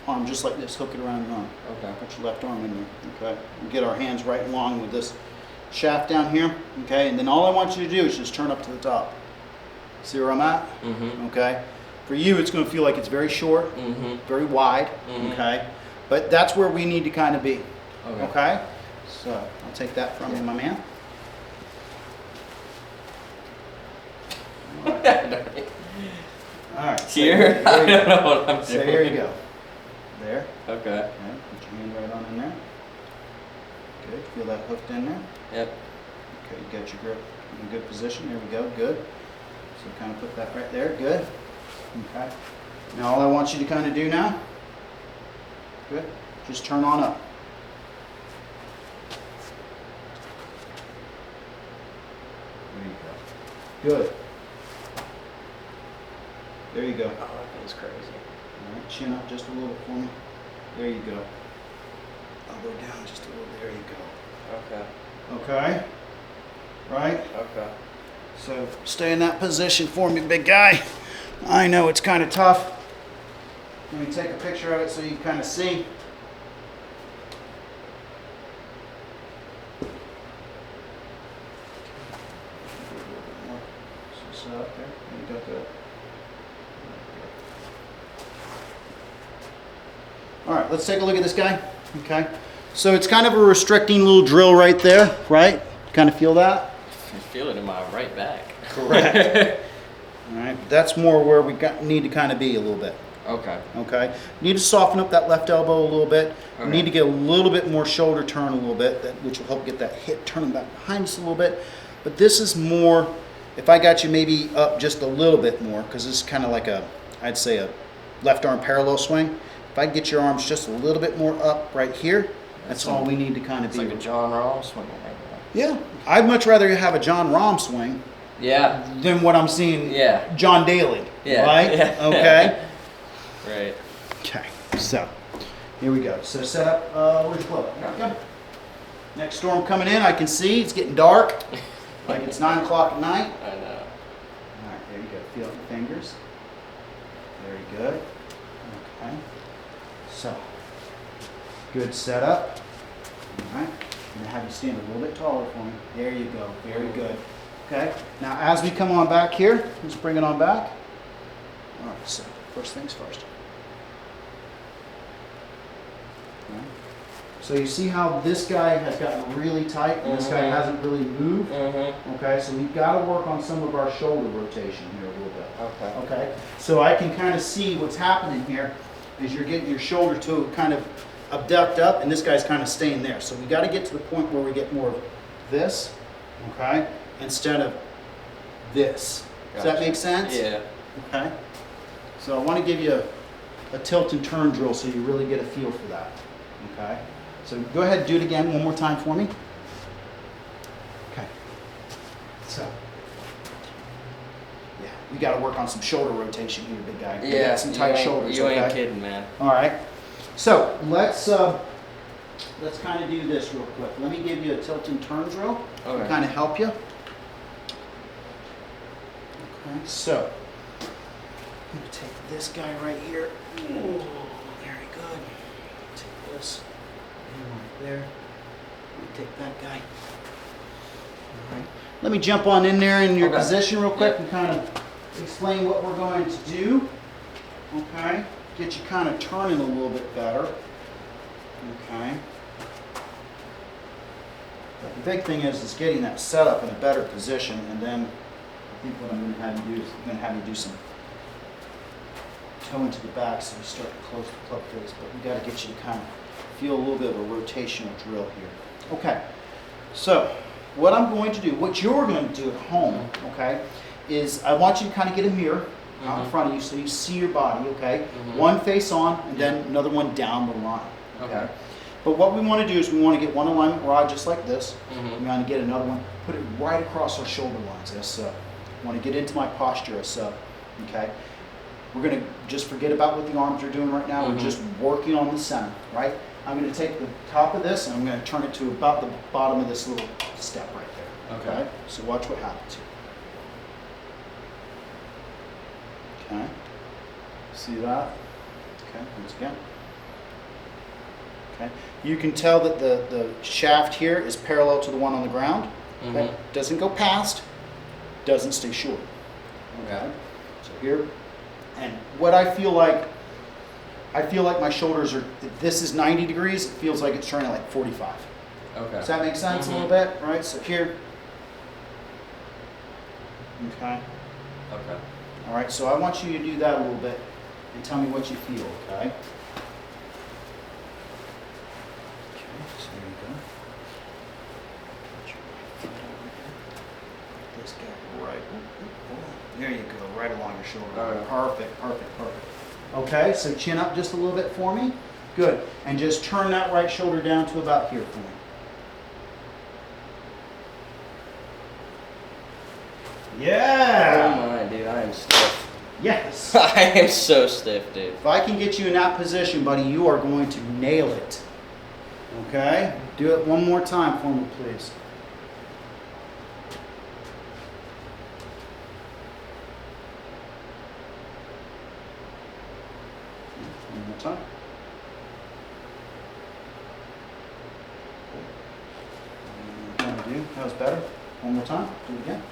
arm just like this, hook it around your arm. Okay. Put your left arm in there, okay? We'll get our hands right along with this shaft down here, okay? And then all I want you to do is just turn up to the top. See where I'm at? Mm-hmm. Okay? For you, it's gonna feel like it's very short, Mm-hmm. very wide, Mhm. okay? But that's where we need to kind of be, Okay. okay? So I'll take that from you, my man. All right. So Here? there I you don't go. know what I'm So doing. here you go. There. Okay. Okay. Put your hand right on in there. Good. Feel that hooked in there. Yep. Okay. You got your grip in a good position. There we go. Good. So kind of put that right there. Good. Okay. Now all I want you to kind of do now. Good. Just turn on up. There you go. Good. There you go. Oh, that feels crazy. All right, chin up just a little bit for me. There you go. Elbow down just a little. There you go. Okay. Okay. Right? Okay. So stay in that position for me, big guy. I know it's kind of tough. Let me take a picture of it so you can kind of see. So set up there. There you go. Good. All right, let's take a look at this guy. Okay. So it's kind of a restricting little drill right there, right? Kind of feel that? I feel it in my right back. Correct. All right, that's more where we need to kind of be a little bit. Okay. Okay. Need to soften up that left elbow a little bit. Okay. Need to get a little bit more shoulder turn a little bit, which will help get that hip turning back behind us a little bit. But this is more, if I got you maybe up just a little bit more, because this is kind of like a, I'd say a left arm parallel swing. If I get your arms just a little bit more up right here, that's all we need to kind of It's be. like a John Rahm swing right now. Yeah. I'd much rather have a John Rahm swing Yeah. than what I'm seeing Yeah. John Daly. Yeah. Right? Yeah. Okay. Right. Okay. So, here we go. So set up, where's your club? Here we go. Next storm coming in, I can see it's getting dark. Like it's 9 o'clock at night. I know. All right, there you go. Feel the fingers. Very good. Okay. So, good setup. All right. I'm going to have you stand a little bit taller for me. There you go. Very good. Okay. Now, as we come on back here, let's bring it on back. All right. So, first things first. Okay. So you see how this guy has gotten really tight and this guy Mhm. hasn't really moved? Mm-hmm. Okay, so we've got to work on some of our shoulder rotation here a little bit. Okay. Okay, so I can kind of see what's happening here is you're getting your shoulder to kind of abduct up and this guy's kind of staying there. So we got to get to the point where we get more of this, okay, instead of this. Does that Gotcha. make sense? Yeah. Okay. So I want to give you a tilt and turn drill so you really get a feel for that. Okay. So go ahead and do it again one more time for me. Okay. So, yeah, we got to work on some shoulder rotation here, big guy. We Yeah. got some tight you shoulders. You ain't okay? kidding, man. All right. So let's kind of do this real quick. Let me give you a tilt and turn drill to Okay. kind of help you. Okay. So I'm going to take this guy right here. Ooh, very good. Take this. Right there. Let me take that guy. All right. Let me jump on in there in your Okay. position real quick Yep. and kind of explain what we're going to do. Okay. Get you kind of turning a little bit better. Okay. But the big thing is getting that setup in a better position, and then I think what I'm going to have you do is I'm going to have you do some toe into the back so you start to close the club face, but we got to get you to kind of feel a little bit of a rotational drill here. Okay, so what I'm going to do, what you're going to do at home, okay, is I want you to kind of get a mirror out in Mhm. front of you so you see your body, okay? Mhm. One face on and then another one down the line. Okay. But what we want to do is we want to get one alignment rod just like this. Mhm. We want to get another one, put it right across our shoulder lines as so. I want to get into my posture as so, okay? We're going to just forget about what the arms are doing right now. Mhm. We're just working on the center, right? I'm going to take the top of this and I'm going to turn it to about the bottom of this little step right there. Okay. So watch what happens here. Okay. See that? Okay, once again. Okay. You can tell that the shaft here is parallel to the one on the ground. Okay. Doesn't go past, doesn't stay short. Okay. So here, and what I feel like my shoulders are, if this is 90 degrees, it feels like it's turning like 45. Okay. Does that make sense a little bit? Right, so here. Okay. Okay. All right, so I want you to do that a little bit and tell me what you feel, okay? Okay, so there you go. Put your right foot over here. Put this guy right, there you go, right along your shoulder. All right. Perfect, perfect, perfect. Okay, so chin up just a little bit for me. Good, and just turn that right shoulder down to about here for me. Yeah! Oh my, dude, I am stiff. Yes! I am so stiff, dude. If I can get you in that position, buddy, you are going to nail it. Okay? Do it one more time for me, please. One more time. That was better. One more time. Do it again.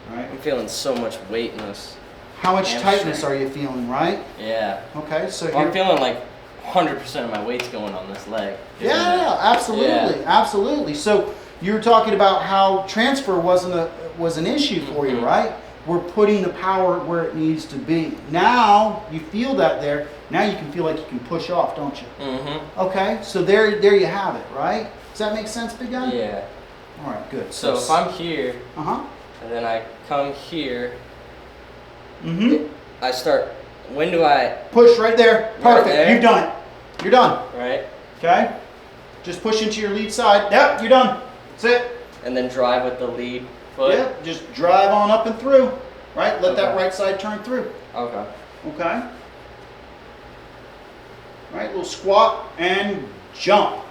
All right. I'm feeling so much weight in this. How much hamstring. tightness are you feeling, right? Yeah. Okay, so Well, here. I'm feeling like 100% of my weight's going on this leg. Yeah, absolutely, Yeah. absolutely. So you were talking about how transfer was an issue for you, right? We're putting the power where it needs to be. Now you feel that there. Now you can feel like you can push off, don't you? Mm-hmm. Okay, so there you have it, right? Does that make sense, big guy? Yeah. All right, good. So if I'm here, Uh-huh. and then I come here, Mm-hmm. I start, when do I, Push right there. Right Perfect. there. You've done it. You're done. right? Okay? Just push into your lead side. Yep, you're done. That's it. And then drive with the lead foot? Yep, just drive on up and through. Right? Let that Okay. right side turn through. Okay. Okay? Right, little squat and jump.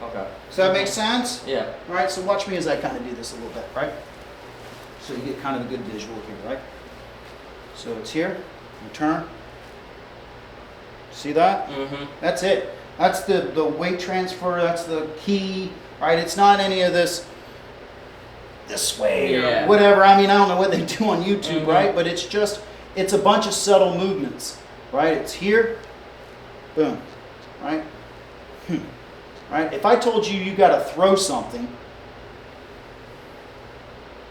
Okay. Does that make sense? Yeah. All right, so watch me as I kind of do this a little bit, right? So you get kind of a good visual here, right? So it's here, you turn. See that? Mm-hmm. That's it. That's the weight transfer, that's the key, right? It's not any of this way Yeah. or whatever. I mean, I don't know what they do on YouTube, Mhm. right? But it's a bunch of subtle movements, right? It's here, boom, right? Right? If I told you you got to throw something,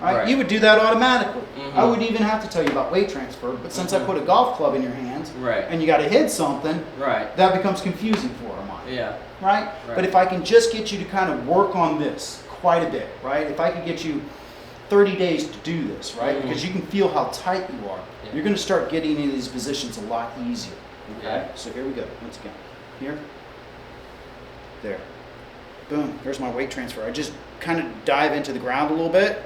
right, you would do that automatically. Mhm. I wouldn't even have to tell you about weight transfer, but since I Mhm. put a golf club in your hands Right. and you got to hit something, Right. that becomes confusing for our mind, Yeah. right? Right. But if I can just get you to kind of work on this quite a bit, right? If I could get you 30 days to do this, right? Mhm. Because you can feel how tight you are. Yeah. You're going to start getting into these positions a lot easier. Okay? Yeah. So here we go. Once again. Here. There. Boom. There's my weight transfer. I just kind of dive into the ground a little bit,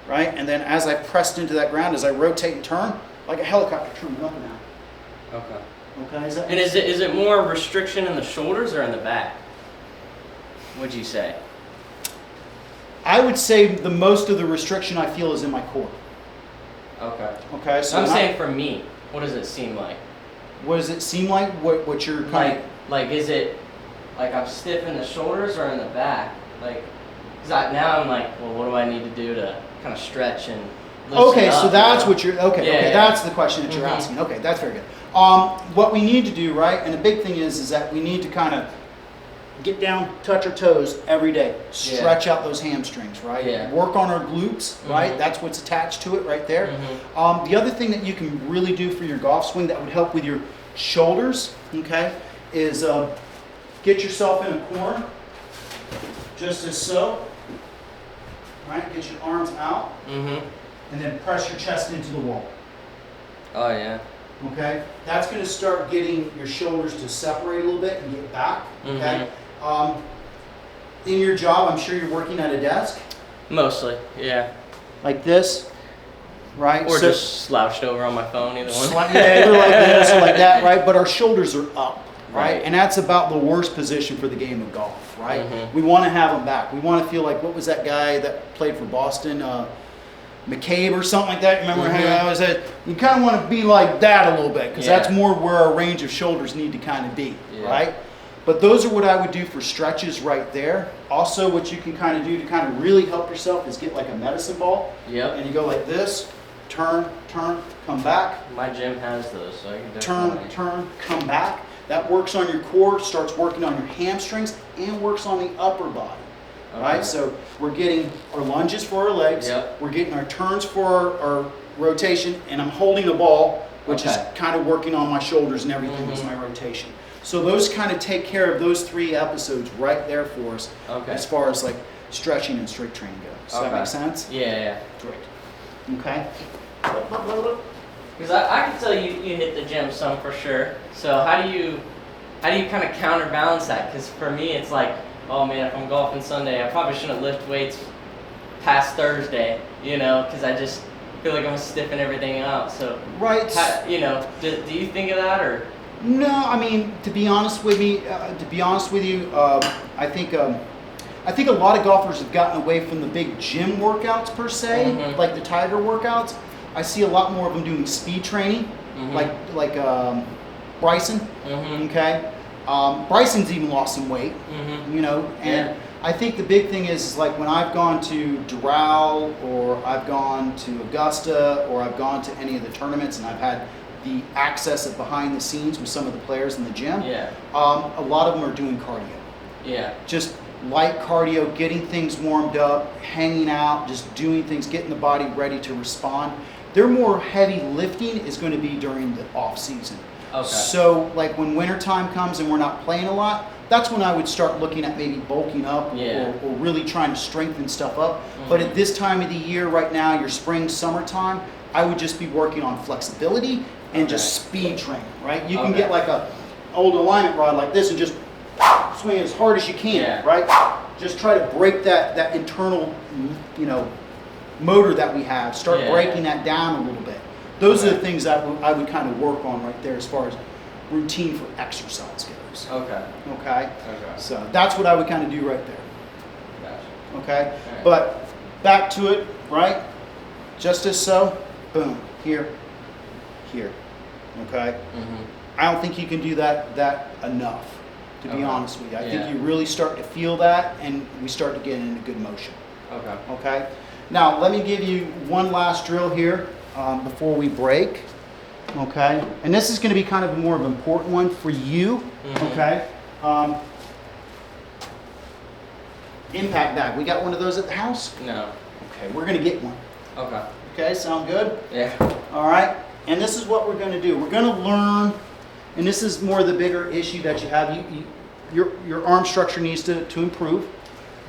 right? And then as I pressed into that ground, as I rotate and turn, like a helicopter turning up and out. Okay. Okay? Is that And is it more restriction in the shoulders or in the back? Would you say? I would say the most of the restriction I feel is in my core. Okay. Okay? So I'm when saying for me, what does it seem like? what does it seem like? What you're kind Like is it like I'm stiff in the shoulders or in the back? Like, cause now I'm like, well, what do I need to do to kind of stretch and loosen Okay, up, so that's you know? what you're okay. Yeah, Okay, yeah. that's the question that you're Mhm. asking. Okay, that's very good. What we need to do, right? And the big thing is that we need to kind of get down, touch our toes every day, stretch out those hamstrings, right? Yeah. Work on our glutes, right? Mhm. That's what's attached to it right there. Mhm. The other thing that you can really do for your golf swing that would help with your shoulders, okay, is get yourself in a corner, just as so. Right? Get your arms out, Mhm. and then press your chest into the wall. Oh yeah. Okay? That's going to start getting your shoulders to separate a little bit and get back. Okay? In your job, I'm sure you're working at a desk Mostly, yeah. like this, right? Or So- just slouched over on my phone, either one. yeah, either like this or like that, right? But our shoulders are up, right? Right. And that's about the worst position for the game of golf, right? Mhm. We want to have them back. We want to feel like, what was that guy that played for Boston? McCabe or something like that. Remember how I always said, you kind of want to be like that a little bit, because that's Yeah. more where our range of shoulders need to kind of be, Yeah. right? But those are what I would do for stretches right there. Also, what you can kind of do to kind of really help yourself is get like a medicine ball, Yep. and you go like this, turn, come back, My gym has those, so I can turn, definitely. come back. That works on your core, starts working on your hamstrings, and works on the upper body. Okay. Right, so we're getting our lunges for our legs, Yep. we're getting our turns for our rotation, and I'm holding a ball, which is Okay. kind of working on my shoulders and everything is my rotation. So those kind of take care of those 3 episodes right there for us, Okay. as far as like stretching and strength training goes. Does that Okay. make sense? Yeah. Great. Okay. Because I can tell you hit the gym some for sure. So how do you kind of counterbalance that? Because for me, it's like, oh man, if I'm golfing Sunday, I probably shouldn't lift weights past Thursday, because I just feel like I'm stiffing everything out. So, Right. do you think of that or? No, I mean, to be honest with you, I think a lot of golfers have gotten away from the big gym workouts per se, Mhm. like the Tiger workouts. I see a lot more of them doing speed training, Mhm. like Bryson. Mhm. Okay, Bryson's even lost some weight, Mhm. and Yeah. I think the big thing is like when I've gone to Doral or I've gone to Augusta or I've gone to any of the tournaments and I've had the access of behind the scenes with some of the players in the gym. Yeah. A lot of them are doing cardio, Yeah. just light cardio, getting things warmed up, hanging out, just doing things, getting the body ready to respond. Their more heavy lifting is going to be during the off season. Okay. So like when winter time comes and we're not playing a lot, that's when I would start looking at maybe bulking up Yeah. or really trying to strengthen stuff up. But Mhm. at this time of the year right now, your spring, summertime, I would just be working on flexibility and just speed training, right? You can Okay. get like a old alignment rod like this and just swing as hard as you can, Yeah. right? Just try to break that internal, motor that we have. Start Yeah. breaking that down a little bit. Those are Okay. the things that I would kind of work on right there as far as routine for exercise goes. Okay. Okay? Okay. So that's what I would kind of do right there. Gotcha. Okay? Alright. But back to it, right? Just as so, boom, here, here. Okay? Mhm. I don't think you can do that enough, to be Okay. honest with you. I Yeah. think you really start to feel that and we start to get into good motion. Okay. Okay? Now, let me give you one last drill here before we break. Okay? And this is going to be kind of a more of an important one for you. Mhm. Okay? Impact bag. We got one of those at the house? No. Okay, we're going to get one. Okay. Okay, sound good? Yeah. All right? And this is what we're going to do. We're going to learn, and this is more the bigger issue that you have. Your arm structure needs to improve,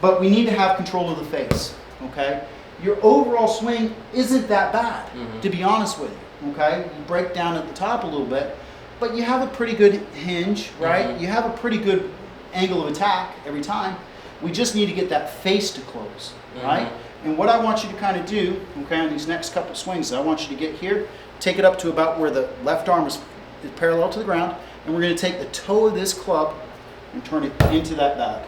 but we need to have control of the face. Okay? Your overall swing isn't that bad, Mhm. to be honest with you. Okay? You break down at the top a little bit, but you have a pretty good hinge, right? Mhm. You have a pretty good angle of attack every time. We just need to get that face to close, right? Mhm. And what I want you to kind of do, okay, on these next couple swings, I want you to get here, take it up to about where the left arm is parallel to the ground, and we're going to take the toe of this club and turn it into that bag.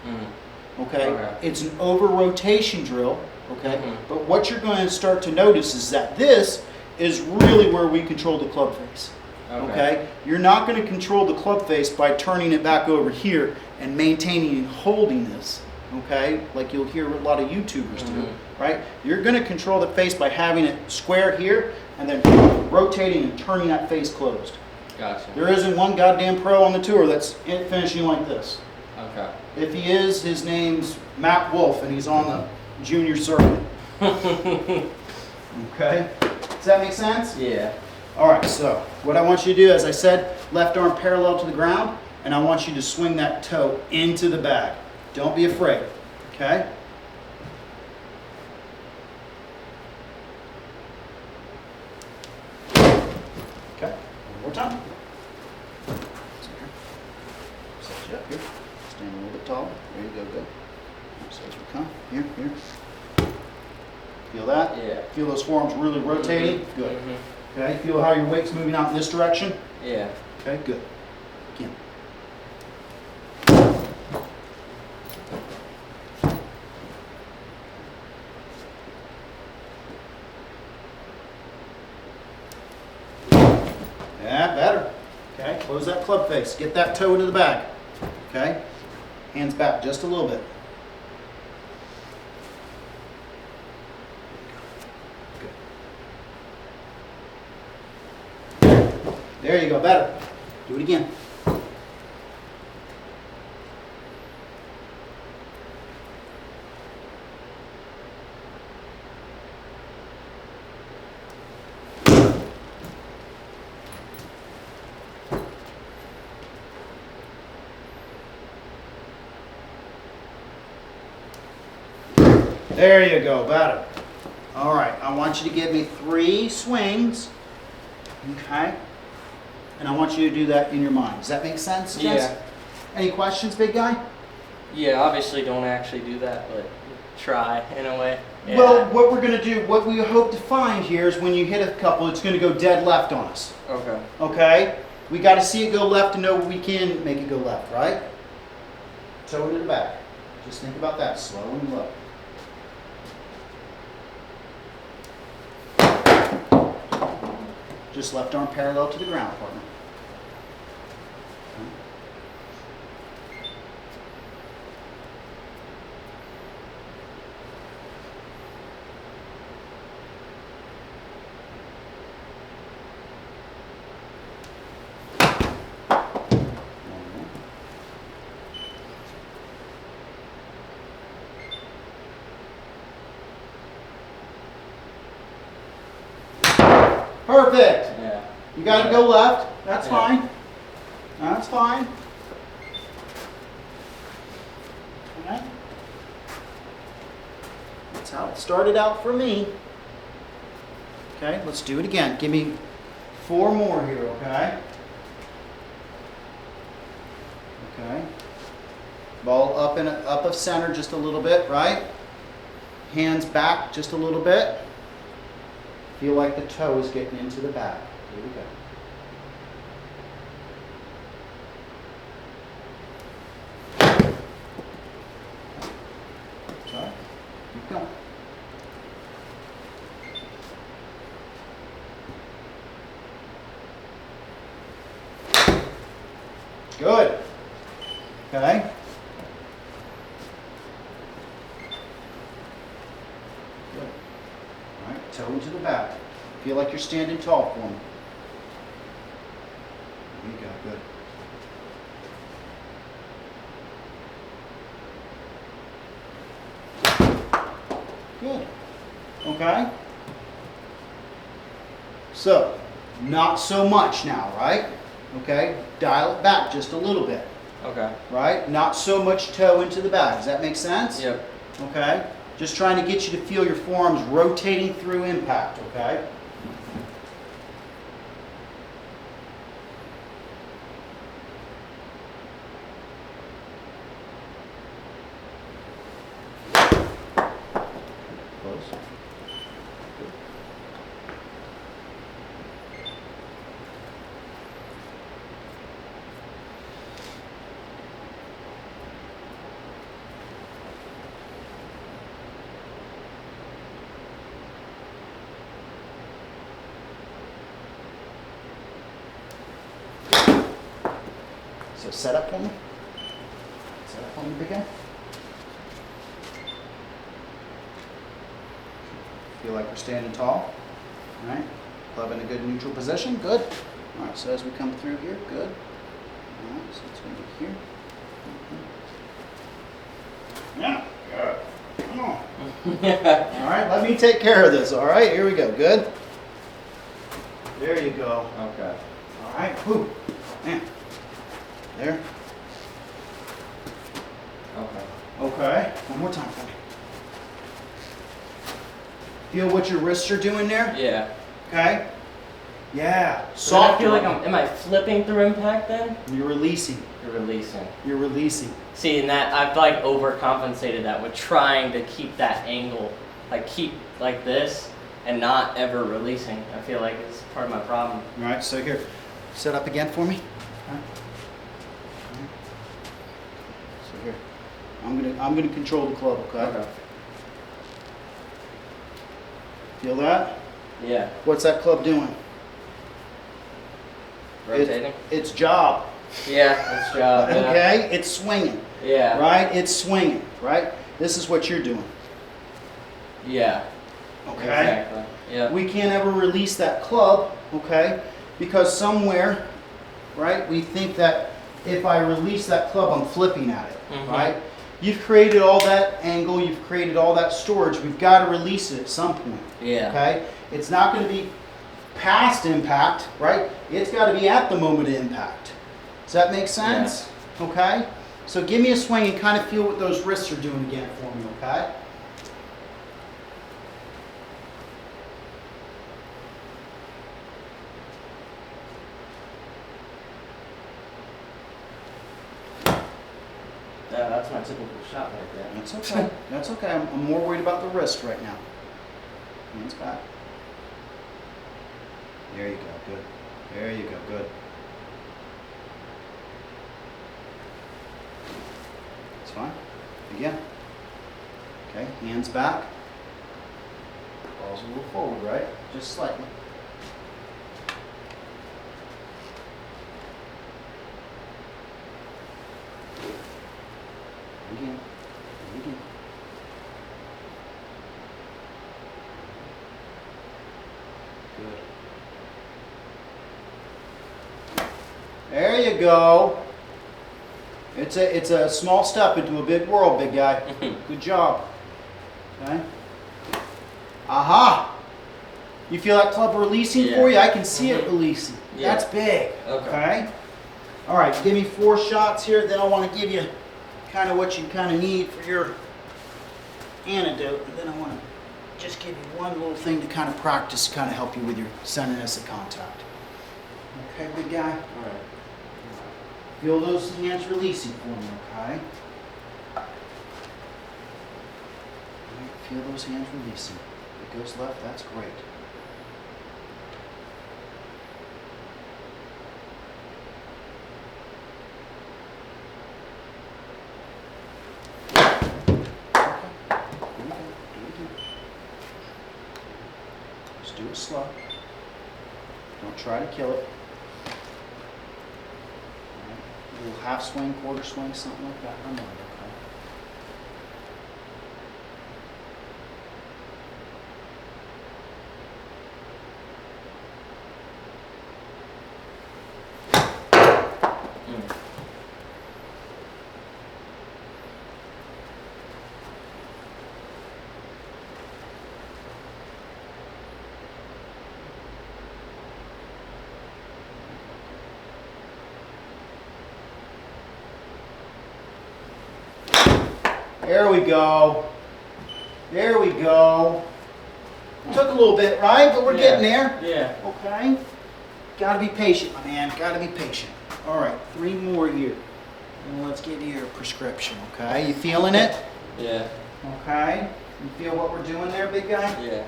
Mhm. Okay? Okay. It's an over rotation drill, okay? Mhm. But what you're going to start to notice is that this is really where we control the club face. Okay? You're not going to control the club face by turning it back over here and maintaining and holding this, okay? Like you'll hear a lot of YouTubers do, Mhm. right? You're going to control the face by having it square here and then rotating and turning that face closed. Gotcha. There isn't one goddamn pro on the tour that's finishing like this. Okay. If he is, his name's Matt Wolf and he's on the junior circuit. Okay? Does that make sense? Yeah. All right, so what I want you to do, as I said, left arm parallel to the ground, and I want you to swing that toe into the bag. Don't be afraid, okay? Okay, one more time. Set you up here. Stand a little bit taller. There you go, good. So as we come, here. Feel that? Yeah. Feel those forearms really rotating? Good. Mhm. Okay, feel how your weight's moving out in this direction? Yeah. Okay, good. Again. Yeah, better. Okay, close that club face. Get that toe into the bag. Okay, hands back just a little bit. Good. There you go, better. Do it again. There you go, better. All right, I want you to give me 3 swings, okay? And I want you to do that in your mind. Does that make sense, Jess? Yeah. Any questions, big guy? Yeah, obviously don't actually do that, but try in a way. Yeah. Well, what we're gonna do, what we hope to find here is when you hit a couple, it's gonna go dead left on us, Okay. okay? We gotta see it go left to know we can make it go left, right? Toe to the back. Just think about that, slow and low. Just left arm parallel to the ground, partner. Perfect. Yeah. You got to go left. That's Yeah. fine. That's fine. All right. That's how it started out for me. Okay, let's do it again. Give me 4 more here, okay? Okay. Ball up and up of center just a little bit, right? Hands back just a little bit. Feel like the toe is getting into the back. Here we go. Try. Keep going. Good. Okay. Good. All right, toe into the back. Feel like you're standing tall for me. There you go, good. Good. Okay. So, not so much now, right? Okay, dial it back just a little bit, Okay. right? Not so much toe into the back. Does that make sense? Yep. Okay. Just trying to get you to feel your forearms rotating through impact, okay? Close. Good. So set up for me. Set up for me, big guy. Feel like we're standing tall. All right. Club in a good neutral position. Good. All right. So as we come through here, good. All right. So it's going to be here. Yeah. Good. Come on. All right. Let me take care of this. All right. Here we go. Good. There you go. Okay. All right. Whew. Man. There. Okay. Okay. One more time for me. Feel what your wrists are doing there? Yeah. Okay. Yeah. So I Soft. feel like am I flipping through impact then? You're releasing. You're releasing. You're releasing. See, and that I've like overcompensated that with trying to keep that angle, like keep like this and not ever releasing. I feel like it's part of my problem. All right. So here, set up again for me. Okay. So here, I'm gonna control the club. Okay. Feel that? Yeah. What's that club doing? Rotating? It's job. Yeah, it's job. Yeah. Okay? It's swinging. Yeah. Right? It's swinging. Right? This is what you're doing. Yeah. Okay? Exactly. Yeah. We can't ever release that club, okay? Because somewhere, right, we think that if I release that club, I'm flipping at it, right? You've created all that angle, you've created all that storage. We've got to release it at some point, Yeah. okay? It's not going to be past impact, right? It's got to be at the moment of impact. Does that make sense? Okay? So give me a swing and kind of feel what those wrists are doing again for me, okay? That's my typical shot right there. That's okay. That's okay. I'm more worried about the wrist right now. Hands back. There you go. Good. There you go. Good. It's fine. Again. Okay. Hands back. Balls a little forward, right? Just slightly. Again. Again. Good. There you go. It's a small step into a big world, big guy. Good job. Okay. Aha! You feel that club releasing for you? I can see it releasing. Yeah. That's big. Okay. All right, give me 4 shots here. Then I want to give you kind of what you kind of need for your antidote. And then I want to just give you one little thing to kind of practice, kind of help you with your centerness of contact. Okay, big guy? All right. Feel those hands releasing for me, okay? Feel those hands releasing. If it goes left, that's great. Just do it slow. Don't try to kill it. A little half swing, quarter swing, something like that. I'm on, okay? There we go. There we go. Took a little bit, right? But we're getting there. Yeah. Okay. Gotta be patient, my man. Gotta be patient. All right, 3 more here. And let's give you your prescription, okay? You feeling it? Yeah. Okay. You feel what we're doing there, big guy? Yeah.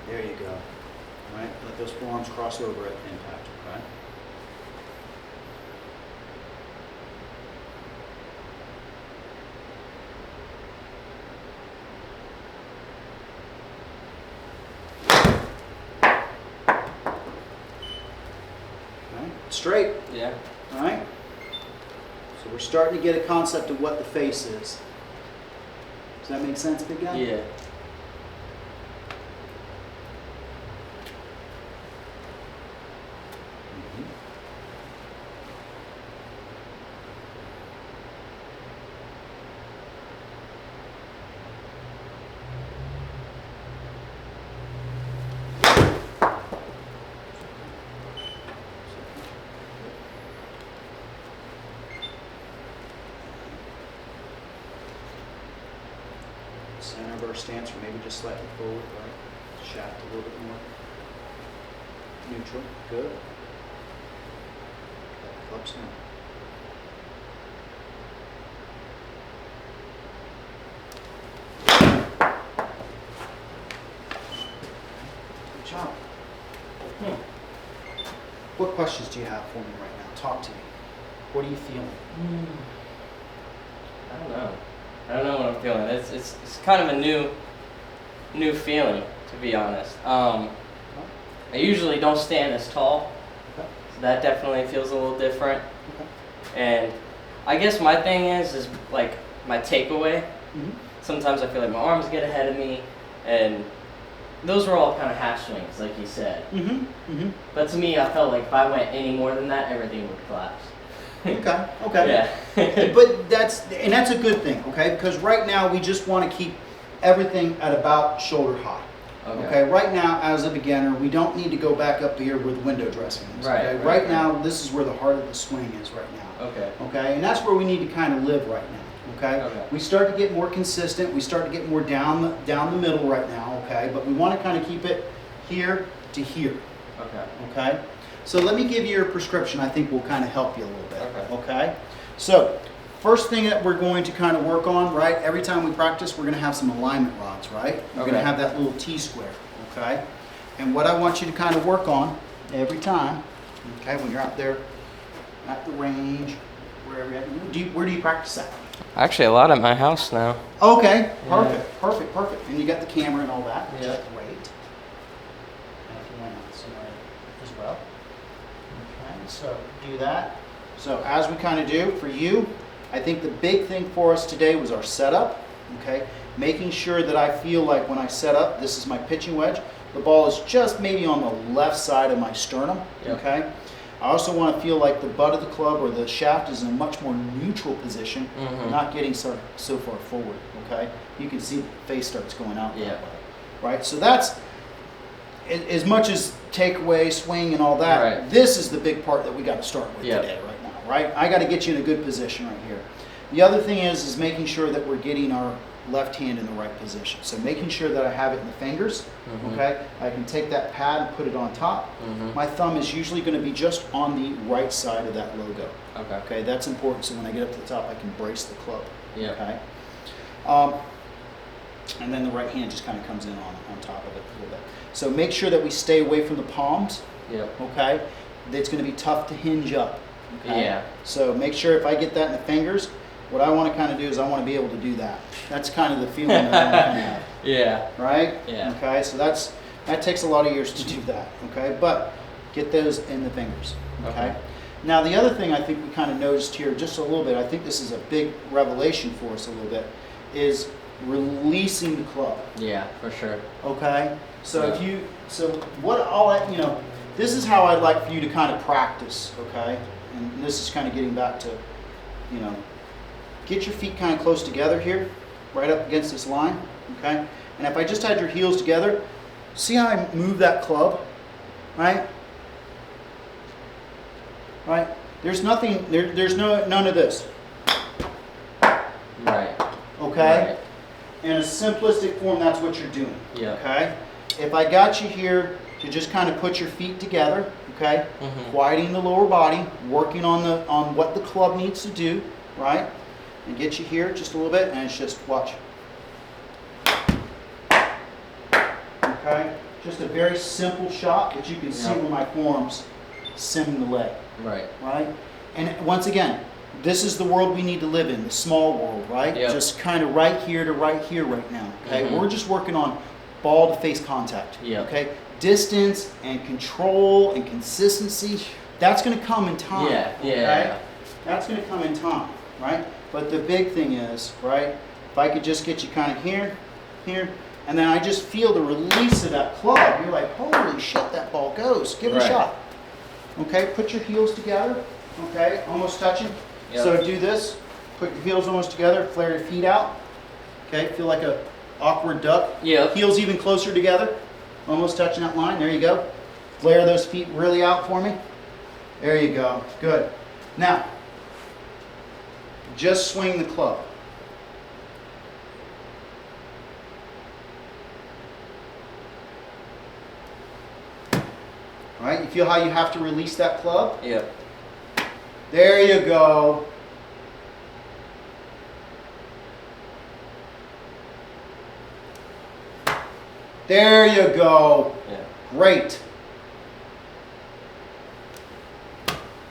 There you go. All right, let those forearms cross over at impact, okay? Okay, straight, Yeah. all right? So we're starting to get a concept of what the face is. Does that make sense, big guy? Yeah. Center of our stance, or maybe just slightly forward, right? Shaft a little bit more. Neutral, good. Club snap. Good job. What questions do you have for me right now? Talk to me. What are you feeling? I don't know. I don't know what I'm feeling. It's kind of a new feeling, to be honest. I usually don't stand as tall, Okay. so that definitely feels a little different. Okay. And I guess my thing is like my takeaway. Mhm. Sometimes I feel like my arms get ahead of me, and those were all kind of half swings, like you said. Mhm. Mhm. But to me, I felt like if I went any more than that, everything would collapse. Okay. Okay. Yeah. But that's a good thing, okay? Because right now we just want to keep everything at about shoulder high. Okay. Right now, as a beginner, we don't need to go back up here where the window dressing is. Right, Okay. right, Right right. now, this is where the heart of the swing is right now. Okay. Okay. And that's where we need to kind of live right now. Okay. Okay. We start to get more consistent. We start to get more down the middle right now. Okay. But we want to kind of keep it here to here. Okay. Okay. So let me give you your prescription. I think will kind of help you a little bit. Okay. Okay. So first thing that we're going to kind of work on, right? Every time we practice, we're going to have some alignment rods, right? We're going to Okay. have that little T-square. Okay. And what I want you to kind of work on every time, okay, when you're out there at the range, wherever you're at, where do you practice that? Actually, a lot at my house now. Okay. Yeah. Perfect. Perfect. Perfect. And you got the camera and all that, which Yeah. is great. And if you want to somewhere as well. Okay, so do that. So as we kind of do for you, I think the big thing for us today was our setup. Okay, making sure that I feel like when I set up, this is my pitching wedge. The ball is just maybe on the left side of my sternum. Yep. Okay. I also want to feel like the butt of the club or the shaft is in a much more neutral position, Mhm. not getting so far forward. Okay, you can see the face starts going out Yeah. that way, right? So that's as much as takeaway, swing, and all that. Right. This is the big part that we got to start with Yep. today, right now, right? I got to get you in a good position right here. The other thing is making sure that we're getting our left hand in the right position. So making sure that I have it in the fingers. Mhm. Okay, I can take that pad and put it on top. Mhm. My thumb is usually going to be just on the right side of that logo. Okay. Okay, that's important. So when I get up to the top, I can brace the club. Yeah. Okay. And then the right hand just kind of comes in on top of it a little bit. So make sure that we stay away from the palms. Yep. Okay. It's going to be tough to hinge up. Okay? Yeah. So make sure if I get that in the fingers, what I want to kind of do is I want to be able to do that. That's kind of the feeling that I want to kind of have. Yeah. Right? Yeah. Okay. So that takes a lot of years to do that. Okay. But get those in the fingers. Okay. Okay. Now the other thing I think we kind of noticed here just a little bit, I think this is a big revelation for us a little bit, is releasing the club. Yeah, for sure. Okay? So Yeah. this is how I'd like for you to kind of practice, okay? And this is kind of getting back to, get your feet kind of close together here, right up against this line, okay? And if I just had your heels together, see how I move that club, right? Right? There's nothing, there's none of this, Right. okay? Right. In a simplistic form, that's what you're doing. Yeah. Okay? If I got you here to just kind of put your feet together, okay? Mhm. Quieting the lower body, working on what the club needs to do, right? And get you here just a little bit, and it's just watch. Okay? Just a very simple shot that you can see Yeah. where my forearms send the leg. Right. Right? And once again, this is the world we need to live in, the small world, right? Yep. Just kind of right here to right here right now. Okay? Mhm. We're just working on ball to face contact. Yep. Okay? Distance and control and consistency, that's going to come in time. Yeah, yeah. Okay? That's going to come in time, right? But the big thing is, right? If I could just get you kind of here, and then I just feel the release of that club, you're like, holy shit, that ball goes. Give it a Right. shot. Okay, put your heels together. Okay, almost touching. Yep. So do this. Put your heels almost together. Flare your feet out. Okay, feel like a awkward duck. Yep. Heels even closer together. Almost touching that line. There you go. Flare those feet really out for me. There you go. Good. Now, just swing the club. All right, you feel how you have to release that club? Yep. There you go. There you go. Yeah. Great.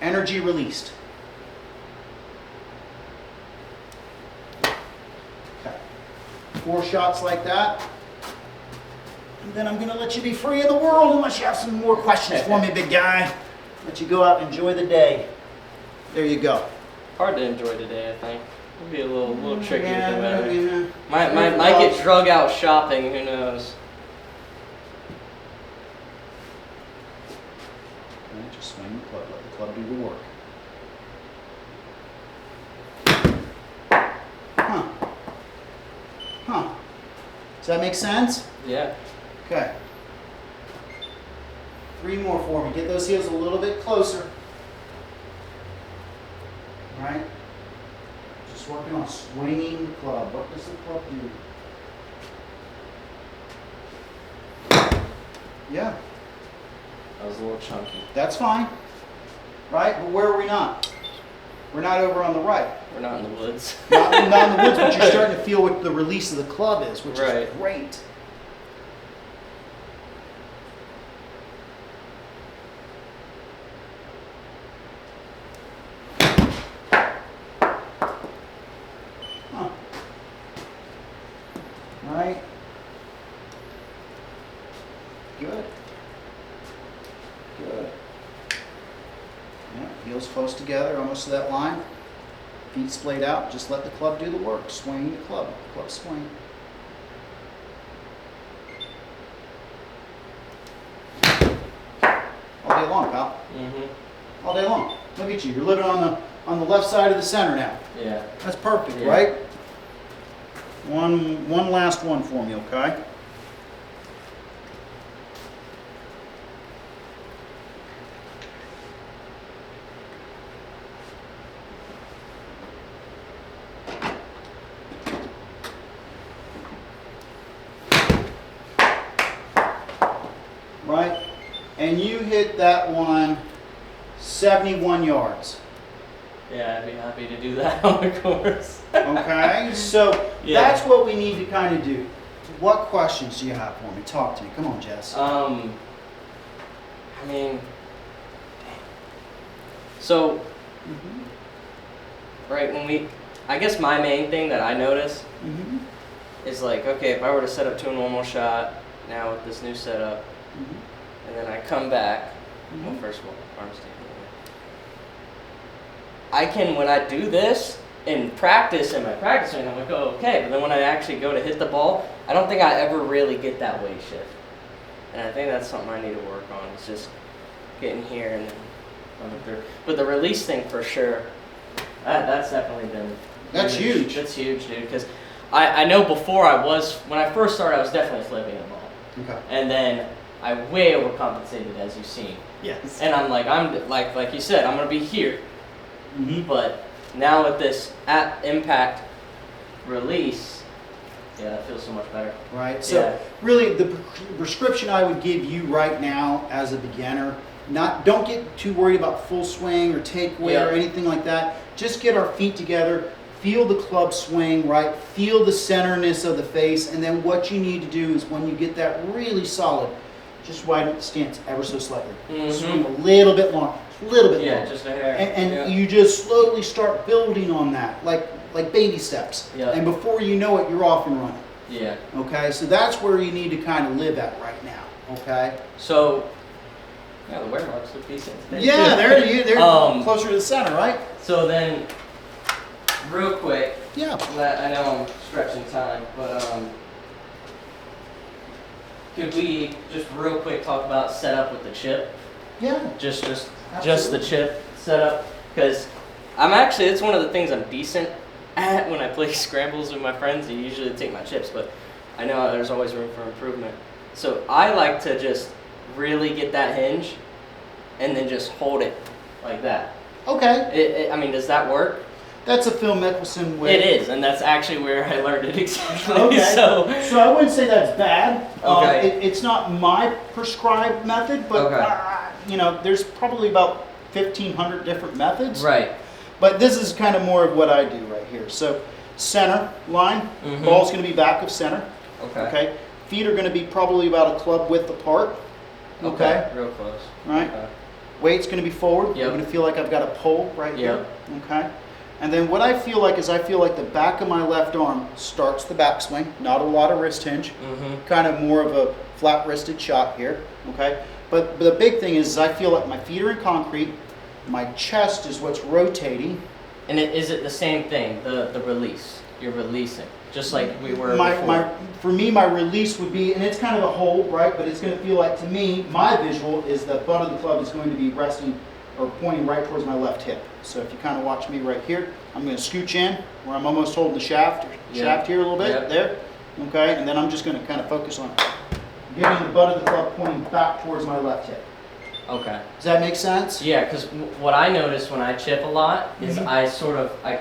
Energy released. 4 shots like that. And then I'm going to let you be free in the world unless you have some more questions for me, big guy. Let you go out and enjoy the day. There you go. Hard to enjoy today, I think. It'll be a little tricky with the Yeah, weather. yeah. Might get drug out shopping, who knows? And just swing the club, let the club do the work. Huh. Huh. Does that make sense? Yeah. Okay. 3 more for me. Get those heels a little bit closer. All right? Just working on swinging the club. What does the club do? Yeah, That was a little chunky. that's fine. Right? But where are we not? We're not over on the right. We're not in the woods. Not in the woods, but you're starting to feel what the release of the club is, which Right. is great. Huh. Right. Good. Good. Yeah, heels close together, almost to that line. Feet splayed out. Just let the club do the work. Swing the club. Club swing. All day long, pal. Mm-hmm. All day long. Look at you. You're living on the left side of the center now. Yeah. That's perfect, Yeah. right? One last one for me, okay? Right? And you hit that one 71 yards. Yeah, I'd be happy to do that on the course. Okay? So Yeah. that's what we need to kind of do. What questions do you have for me? Talk to me. Come on, Jess. I mean, so Mhm. right when I guess my main thing that I notice Mhm. is like, okay, if I were to set up to a normal shot now with this new setup, Mhm. and then I come back, well, Mhm. first of all, arms taken away. I can, when I do this in practice, in my practice swing, I'm like, oh, okay, but then when I actually go to hit the ball, I don't think I ever really get that weight shift. And I think that's something I need to work on. It's just getting here and then coming through. But the release thing for sure, that's definitely been That's huge. That's huge, dude. Because I know before when I first started, I was definitely flipping the ball. Okay. And then I way overcompensated, as you've seen. Yes. And I'm like you said, I'm gonna be here. Mhm. But now with this at impact release, yeah, that feels so much better. Right. So Yeah. really, the prescription I would give you right now as a beginner, don't get too worried about full swing or take weight Yeah. or anything like that. Just get our feet together, feel the club swing, right? Feel the centerness of the face, and then what you need to do is when you get that really solid, just widen up the stance ever so slightly. Mhm. Swing a little bit long, a little bit Yeah, long. just a hair. And yeah. you just slowly start building on that, like baby steps. Yeah. And before you know it, you're off and running. Yeah. Okay, so that's where you need to kind of live at right now. Okay. So, yeah, the wear marks look decent today. Yeah, too. they're Um, closer to the center, right? So then, real quick, Yeah. I know I'm stretching time, but could we just real quick talk about setup with the chip? Yeah. Just the Absolutely. chip setup, because it's one of the things I'm decent at when I play scrambles with my friends. I usually take my chips, but I know there's always room for improvement. So I like to just really get that hinge, and then just hold it like that. Okay. Does that work? That's a Phil Mickelson way. It is, and that's actually where I learned it exactly. Okay. So I wouldn't say that's bad. Okay. It's not my prescribed method, but Okay. there's probably about 1,500 different methods. right. But this is kind of more of what I do right here. So center line, Mhm. ball's going to be back of center. Okay. Okay. Feet are going to be probably about a club width apart. Okay. Real close. Right. Okay. Weight's going to be forward. Yep. I'm going to feel like I've got a pole right Yep. here. Okay. And then what I feel like is I feel like the back of my left arm starts the backswing, not a lot of wrist hinge, kind of more of a flat wristed shot here, okay? But the big thing is I feel like my feet are in concrete, my chest is what's rotating. And is it the same thing, the release? You're releasing, just like we were before. For me, my release would be, and it's kind of a hold, right? But it's going to feel like, to me, my visual is the butt of the club is going to be resting or pointing right towards my left hip. So if you kind of watch me right here, I'm going to scooch in where I'm almost holding the shaft here a little bit, there. Okay, and then I'm just going to kind of focus on getting the butt of the club pointing back towards my left hip. Okay. Does that make sense? Yeah, because what I notice when I chip a lot is I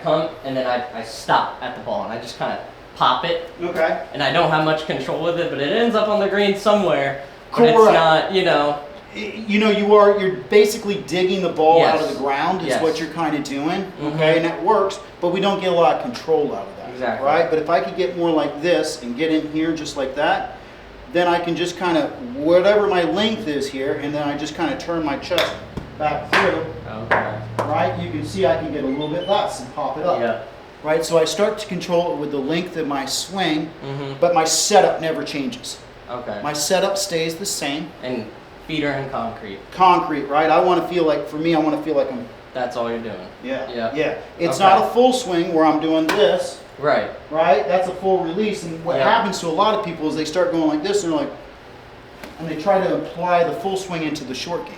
come and then I stop at the ball and I just kind of pop it. Okay. And I don't have much control with it, but it ends up on the green somewhere. But Correct. it's not, you know. You're basically digging the ball out of Yes. the ground is Yes. what you're kind of doing, okay, and that works, but we don't get a lot of control out of that, Exactly. right? But if I could get more like this and get in here just like that, then I can just kind of, whatever my length is here, and then I just kind of turn my chest back through, Okay. right? You can see I can get a little bit less and pop it up, Yeah. right? So I start to control it with the length of my swing, Mm-hmm. but my setup never changes. Okay. My setup stays the same. And feet are in concrete. Concrete, right? I want to feel like, for me, I want to feel like I'm, That's all you're doing. yeah. It's Okay. not a full swing where I'm doing this, Right. right? That's a full release. And what Yeah. happens to a lot of people is they start going like this, and they're like, and they try to apply the full swing into the short game,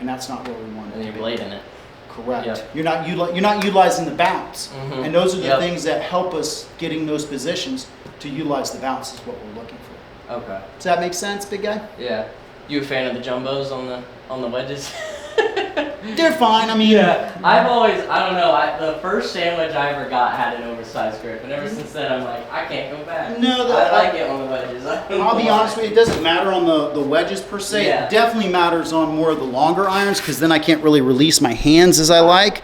and that's not what we want. And you're late in it. Correct. Yep. You're not utilizing the bounce, Mhm. and those are the Yep. things that help us getting those positions to utilize the bounce is what we're looking for. Okay. Does that make sense, big guy? Yeah. You a fan of the jumbos on the wedges? They're fine. I mean, I've always, I don't know, the first sandwich I ever got had an oversized grip, and ever since then I'm like, I can't go back. No, I like it on the wedges. I'll be honest with you, it doesn't matter on the wedges per se. Yeah. It definitely matters on more of the longer irons because then I can't really release my hands as I like.